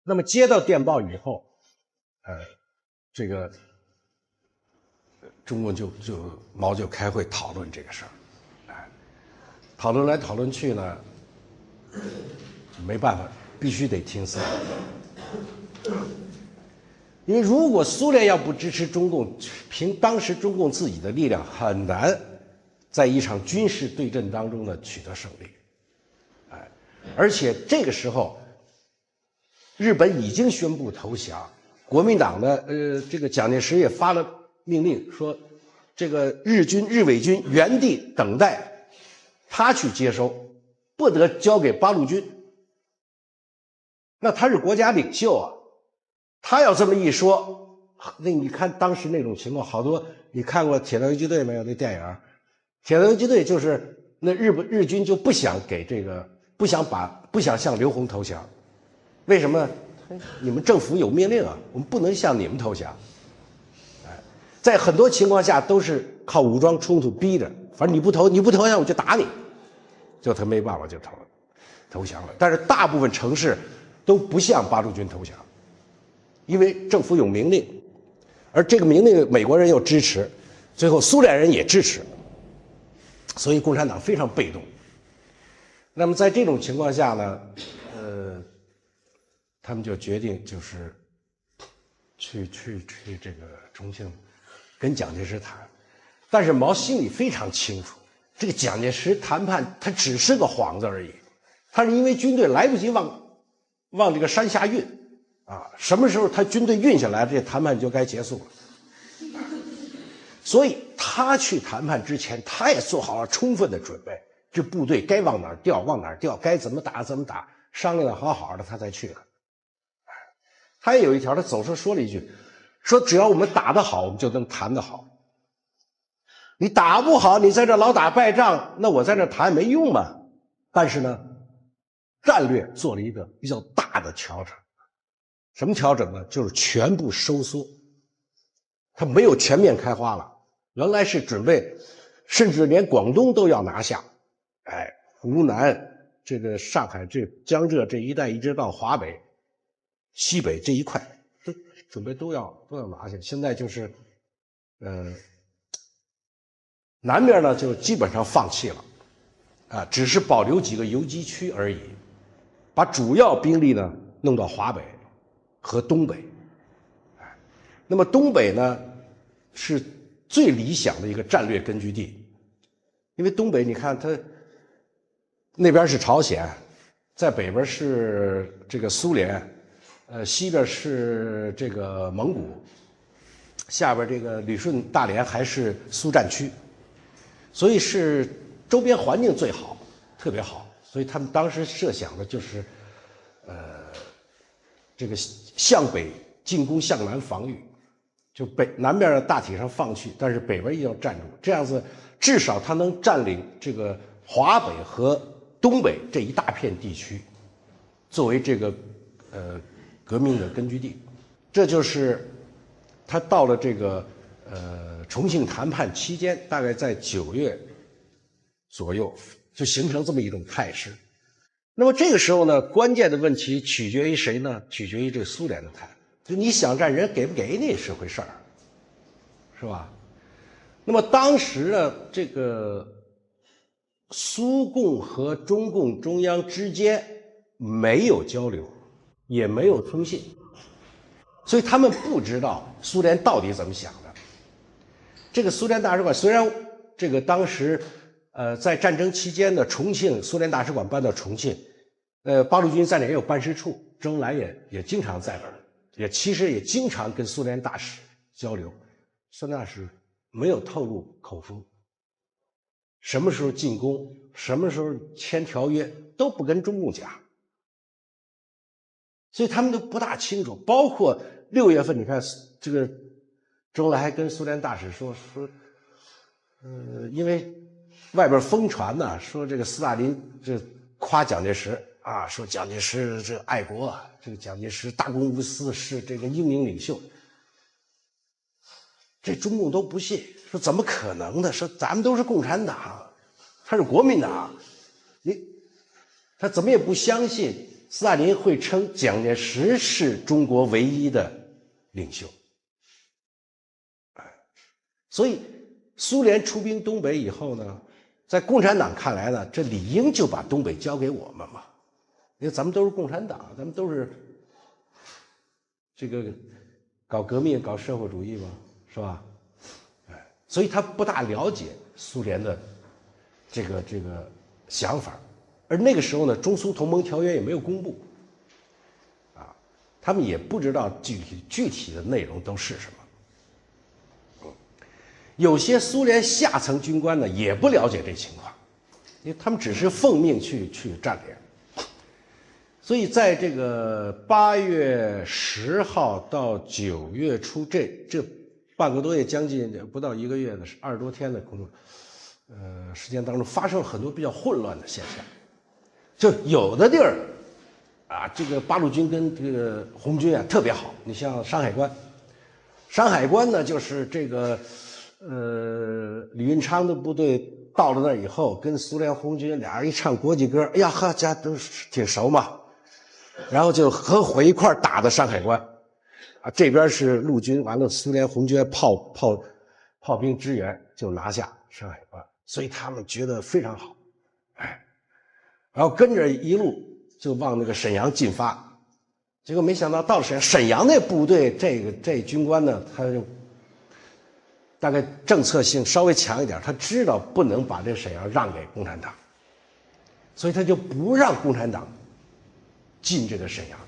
那么接到电报以后，这个中共毛就开会讨论这个事儿，讨论来讨论去呢，没办法，必须得听斯大林。因为如果苏联要不支持中共，凭当时中共自己的力量，很难在一场军事对阵当中呢取得胜利。而且这个时候，日本已经宣布投降，国民党的这个蒋介石也发了命令说，这个日伪军原地等待他去接收，不得交给八路军。那他是国家领袖啊，他要这么一说，那你看当时那种情况，好多你看过《铁道游击队》没有？那电影《铁道游击队》就是那日军就不想给这个，不想向刘洪投降，为什么？你们政府有命令啊，我们不能向你们投降。在很多情况下都是靠武装冲突逼着，反正你不投降我就打你，就他没办法就投降了。但是大部分城市都不向八路军投降，因为政府有命令，而这个命令美国人又支持，最后苏联人也支持，所以共产党非常被动。那么在这种情况下呢，他们就决定就是去这个重庆跟蒋介石谈。但是毛心里非常清楚，这个蒋介石谈判他只是个幌子而已，他是因为军队来不及往这个山下运啊，什么时候他军队运下来，这谈判就该结束了。所以他去谈判之前，他也做好了充分的准备，这部队该往哪儿调，该怎么打，商量的好的他才去了。他也有一条，他总是说了一句，说只要我们打得好，我们就能谈得好。你打不好，你在这老打败仗，那我在这谈没用嘛。但是呢，战略做了一个比较大的调整。什么调整呢？就是全部收缩，他没有全面开花了。原来是准备，甚至连广东都要拿下，湖南、这个上海、江浙这一带，一直到华北、西北这一块，都准备都要拿下。现在就是，南边呢就基本上放弃了，只是保留几个游击区而已。把主要兵力呢弄到华北和东北。那么东北呢是最理想的一个战略根据地，因为东北你看它那边是朝鲜，在北边是这个苏联，西边是这个蒙古，下边这个旅顺大连还是苏战区，所以是周边环境最好，特别好。所以他们当时设想的就是，这个向北进攻，向南防御，就南边的大体上放弃，但是北边一定要站住，这样子至少他能占领这个华北和东北这一大片地区，作为这个革命的根据地。这就是他到了这个重庆谈判期间，大概在9月左右就形成这么一种态势。那么这个时候呢，关键的问题取决于谁呢？取决于这个苏联的态度。就你想战，人给不给你是回事儿，是吧？那么当时呢，这个苏共和中共中央之间没有交流，也没有通信，所以他们不知道苏联到底怎么想的。这个苏联大使馆虽然这个当时在战争期间的重庆苏联大使馆搬到重庆，八路军在那也有办事处，周恩来也经常在那儿，其实也经常跟苏联大使交流。苏联大使没有透露口风，什么时候进攻，什么时候签条约都不跟中共讲，所以他们都不大清楚。包括6月份，你看这个周恩来还跟苏联大使说，因为外边疯传呢，说这个斯大林这夸蒋介石啊，说蒋介石这爱国，这个蒋介石大公无私，是这个英明领袖。这中共都不信，说怎么可能的？说咱们都是共产党，他是国民党，他怎么也不相信斯大林会称蒋介石是中国唯一的领袖。所以苏联出兵东北以后呢，在共产党看来呢，这理应就把东北交给我们嘛，因为咱们都是共产党，咱们都是这个搞革命、搞社会主义嘛，是吧？所以他不大了解苏联的这个想法，而那个时候呢，中苏同盟条约也没有公布，他们也不知道具体的内容都是什么。有些苏联下层军官呢也不了解这情况，因为他们只是奉命去占领。所以在这个8月10号到9月初这半个多月，将近不到1个月的20多天的工作时间当中，发生了很多比较混乱的现象。就有的地儿这个八路军跟这个红军特别好，你像山海关，山海关呢就是这个李运昌的部队到了那以后，跟苏联红军俩人一唱国际歌，哎呀呵，家都挺熟嘛，然后就合伙一块打的山海关这边是陆军，完了苏联红军炮兵支援，就拿下山海关，所以他们觉得非常好，然后跟着一路就往那个沈阳进发，结果没想到到了沈阳那部队，这军官呢，他就大概政策性稍微强一点，他知道不能把这沈阳让给共产党，所以他就不让共产党进这个沈阳，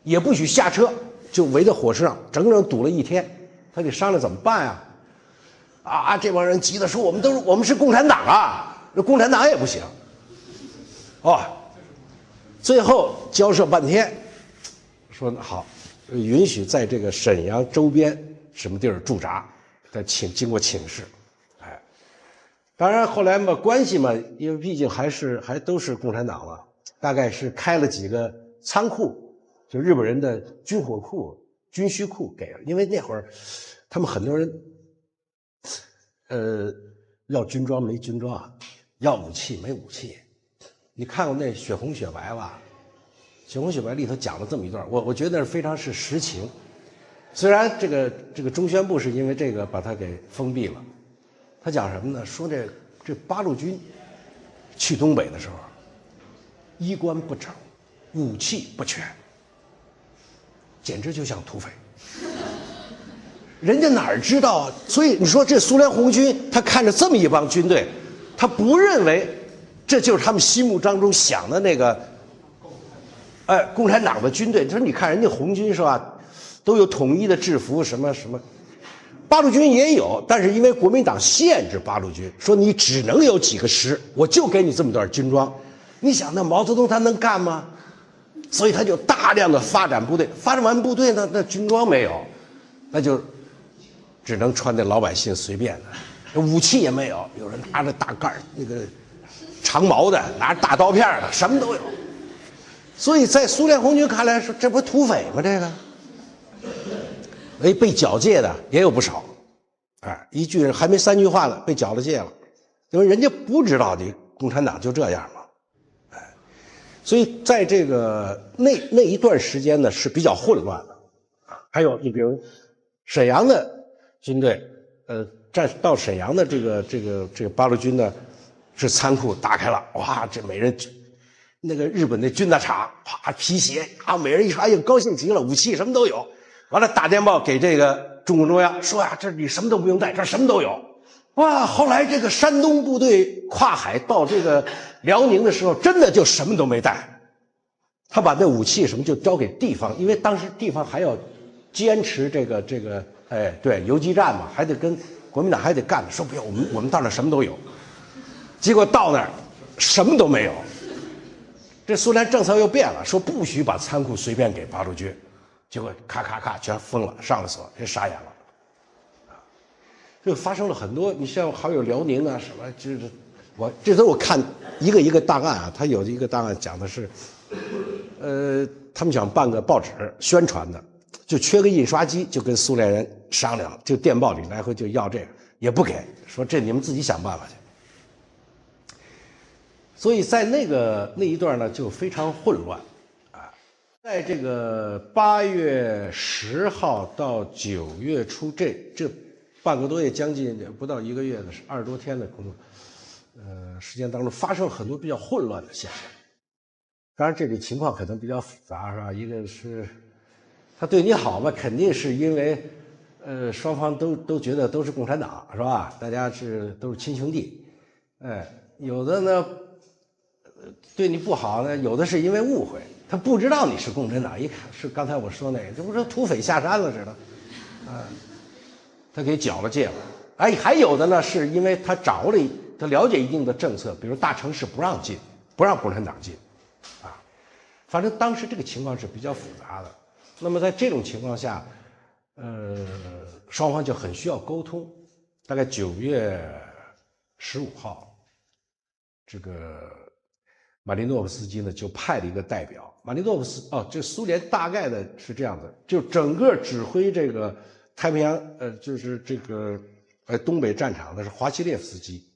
也不许下车，就围在火车上整整堵了1天。他得商量怎么办呀？这帮人急的说我们是共产党啊，那共产党也不行。最后交涉半天，说好，允许在这个沈阳周边什么地儿驻扎，经过请示。当然后来嘛，关系嘛，因为毕竟还都是共产党嘛，大概是开了几个仓库，就日本人的军火库、军需库给了，因为那会儿他们很多人要军装没军装，要武器没武器。你看过那《血红血白》吧？《血红血白》里头讲了这么一段，我觉得非常是实情。虽然这个中宣部是因为这个把它给封闭了，他讲什么呢？说这八路军去东北的时候，衣冠不整，武器不全，简直就像土匪。人家哪儿知道啊？所以你说这苏联红军，他看着这么一帮军队，他不认为这就是他们心目当中想的那个，共产党的军队。他说你看人家红军是吧，都有统一的制服，什么什么，八路军也有，但是因为国民党限制八路军，说你只能有几个师，我就给你这么点军装。你想那毛泽东他能干吗？所以他就大量的发展部队，发展完部队呢，那军装没有，那就只能穿的老百姓随便的，武器也没有，有人拿着大盖那个长矛的，拿着大刀片的，什么都有。所以在苏联红军看来说，这不是土匪吗？这个，被缴械的也有不少，一句还没3句话呢，被缴了械了，因为人家不知道你共产党就这样嘛。所以在这个那一段时间呢是比较混乱的，还有你比如沈阳的军队，战到沈阳的这个八路军呢，是仓库打开了，哇，这每人那个日本的军大厂，哇，皮鞋啊，每人一穿，哎呀，高兴极了，武器什么都有。完了打电报给这个中共中央说呀，这你什么都不用带，这什么都有。哇，后来这个山东部队跨海到这个辽宁的时候，真的就什么都没带，他把那武器什么就交给地方，因为当时地方还要坚持这个，对，游击战嘛，还得跟国民党还得干，说不要，我们到那儿什么都有，结果到那儿什么都没有。这苏联政策又变了，说不许把仓库随便给八路军，结果咔咔咔全封了，上了锁，人傻眼了。就发生了很多，你像还有辽宁啊什么，就是这都是我看一个一个档案啊，他有一个档案讲的是，他们想办个报纸宣传的，就缺个印刷机，就跟苏联人商量，就电报里来回就要这个，也不给，说这你们自己想办法去。所以在那一段呢就非常混乱啊，在这个8月10号到9月初这半个多月，将近不到1个月的20多天的工作，时间当中发生了很多比较混乱的现象。当然这里情况可能比较复杂，是吧？一个是他对你好嘛，肯定是因为双方都觉得都是共产党，是吧？大家都是亲兄弟。有的呢对你不好呢，有的是因为误会，他不知道你是共产党，一看是刚才我说那个，这不是土匪下山了似的，他给缴了械了。还有的呢是因为他他了解一定的政策，比如大城市不让进，不让共产党进，反正当时这个情况是比较复杂的。那么在这种情况下，双方就很需要沟通。大概9月15号，这个马林诺夫斯基呢就派了一个代表。马林诺夫斯这苏联大概的是这样的，就整个指挥这个太平洋就是这个东北战场的是华西列夫斯基。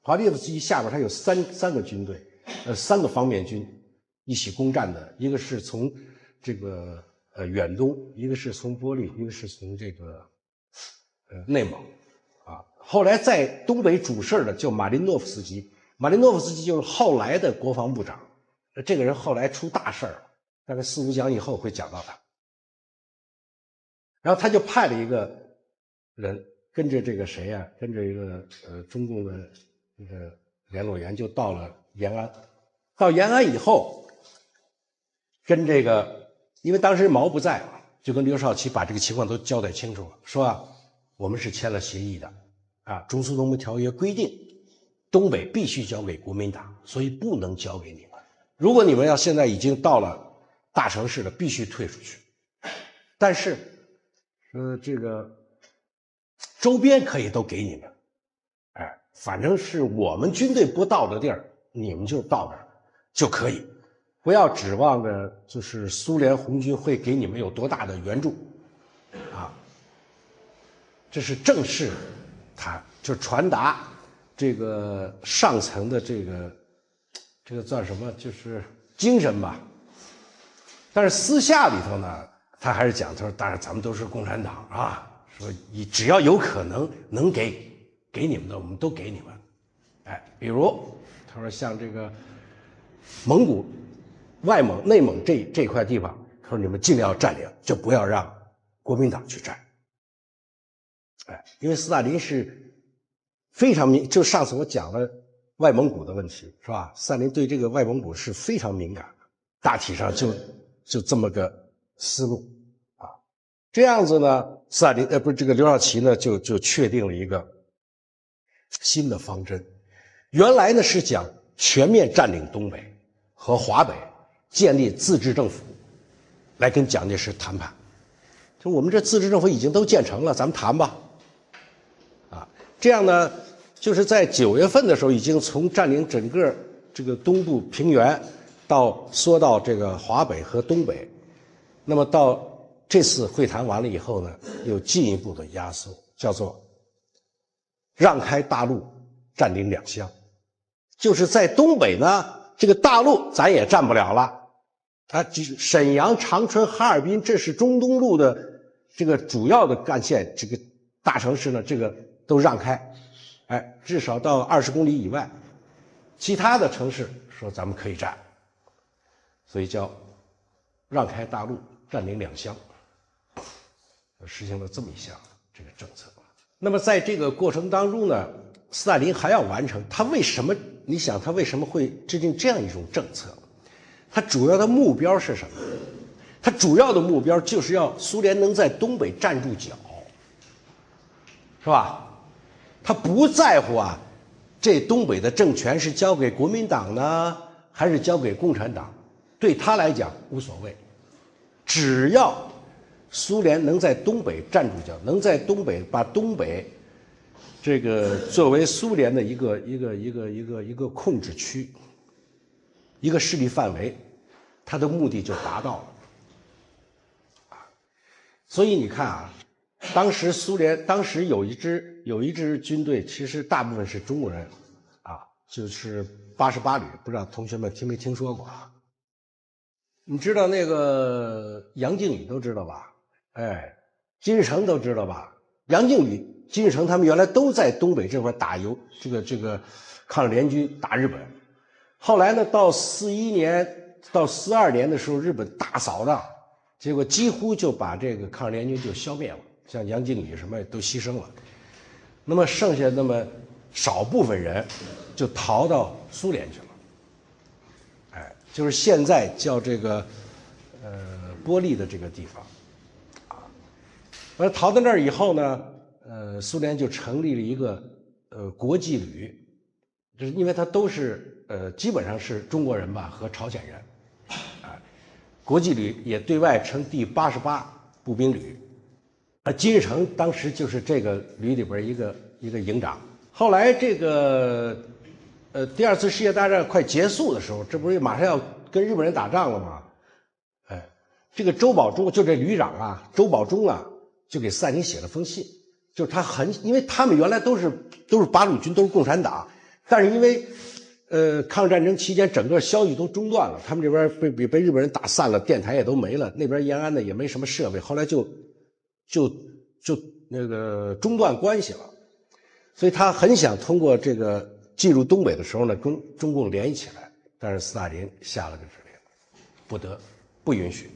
华西列夫斯基下边他有三个军队，3个方面军一起攻占的，一个是从这个远东，一个是从波利，一个是从这个内蒙后来在东北主事的叫马林诺夫斯基。马林诺夫斯基就是后来的国防部长，这个人后来出大事了，大概4、5讲以后会讲到他。然后他就派了一个人跟着这个谁呀，跟着一个中共的一个联络员，就到了延安。到延安以后，跟这个，因为当时毛不在嘛，就跟刘少奇把这个情况都交代清楚了，说我们是签了协议的中苏同盟条约规定东北必须交给国民党，所以不能交给你们。如果你们要现在已经到了大城市了，必须退出去。但是这个周边可以都给你们，反正是我们军队不到的地儿，你们就到那儿就可以，不要指望着就是苏联红军会给你们有多大的援助这是正式，他就传达这个上层的这个算什么，就是精神吧。但是私下里头呢，他还是讲，他说当然咱们都是共产党说只要有可能能给你们的，我们都给你们。比如他说像这个蒙古外蒙、内蒙这块地方，他说你们尽量要占领，就不要让国民党去占。因为斯大林是非常就上次我讲了外蒙古的问题，是吧？斯大林对这个外蒙古是非常敏感的，大体上就这么个思路啊。这样子呢，斯大林这个刘少奇呢就确定了一个新的方针。原来呢是讲全面占领东北和华北，建立自治政府，来跟蒋介石谈判。就我们这自治政府已经都建成了，咱们谈吧。这样呢，就是在9月份的时候，已经从占领整个这个东部平原，缩到这个华北和东北。那么到这次会谈完了以后呢，又进一步的压缩，叫做让开大陆，占领两乡。就是在东北呢，这个大陆咱也占不了了。沈阳、长春、哈尔滨，这是中东路的这个主要的干线，这个大城市呢，这个都让开，至少到20公里以外，其他的城市说咱们可以占，所以叫让开大陆，占领两乡，实行了这么一项这个政策。那么在这个过程当中呢，斯大林还要完成他为什么？你想他为什么会制定这样一种政策？他主要的目标是什么？他主要的目标就是要苏联能在东北站住脚，是吧？他不在乎这东北的政权是交给国民党呢，还是交给共产党？对他来讲无所谓，只要苏联能在东北站住脚，能在东北把东北这个作为苏联的一个控制区，一个势力范围，他的目的就达到了。所以你看当时有一支军队，其实大部分是中国人就是88旅，不知道同学们听没听说过你知道那个杨靖宇都知道吧？金日成都知道吧？杨靖宇、金日成他们原来都在东北这块打这个抗日联军打日本。后来呢，到41年到42年的时候，日本大扫荡，结果几乎就把这个抗日联军就消灭了，像杨靖宇什么都牺牲了。那么剩下那么少部分人就逃到苏联去了。就是现在叫这个波利的这个地方而逃到那儿以后呢，苏联就成立了一个国际旅，就是因为它都是基本上是中国人吧和朝鲜人国际旅也对外称第88步兵旅金日成当时就是这个旅里边一个营长。后来这个第二次世界大战快结束的时候，这不是马上要跟日本人打仗了吗？这个周保中就这旅长周保中就给斯大林写了封信，就是他因为他们原来都是八路军，都是共产党，但是因为抗日战争期间整个消息都中断了，他们这边被日本人打散了，电台也都没了，那边延安呢也没什么设备，后来就那个中断关系了，所以他很想通过这个进入东北的时候呢，跟中共联系起来，但是斯大林下了个指令，不允许。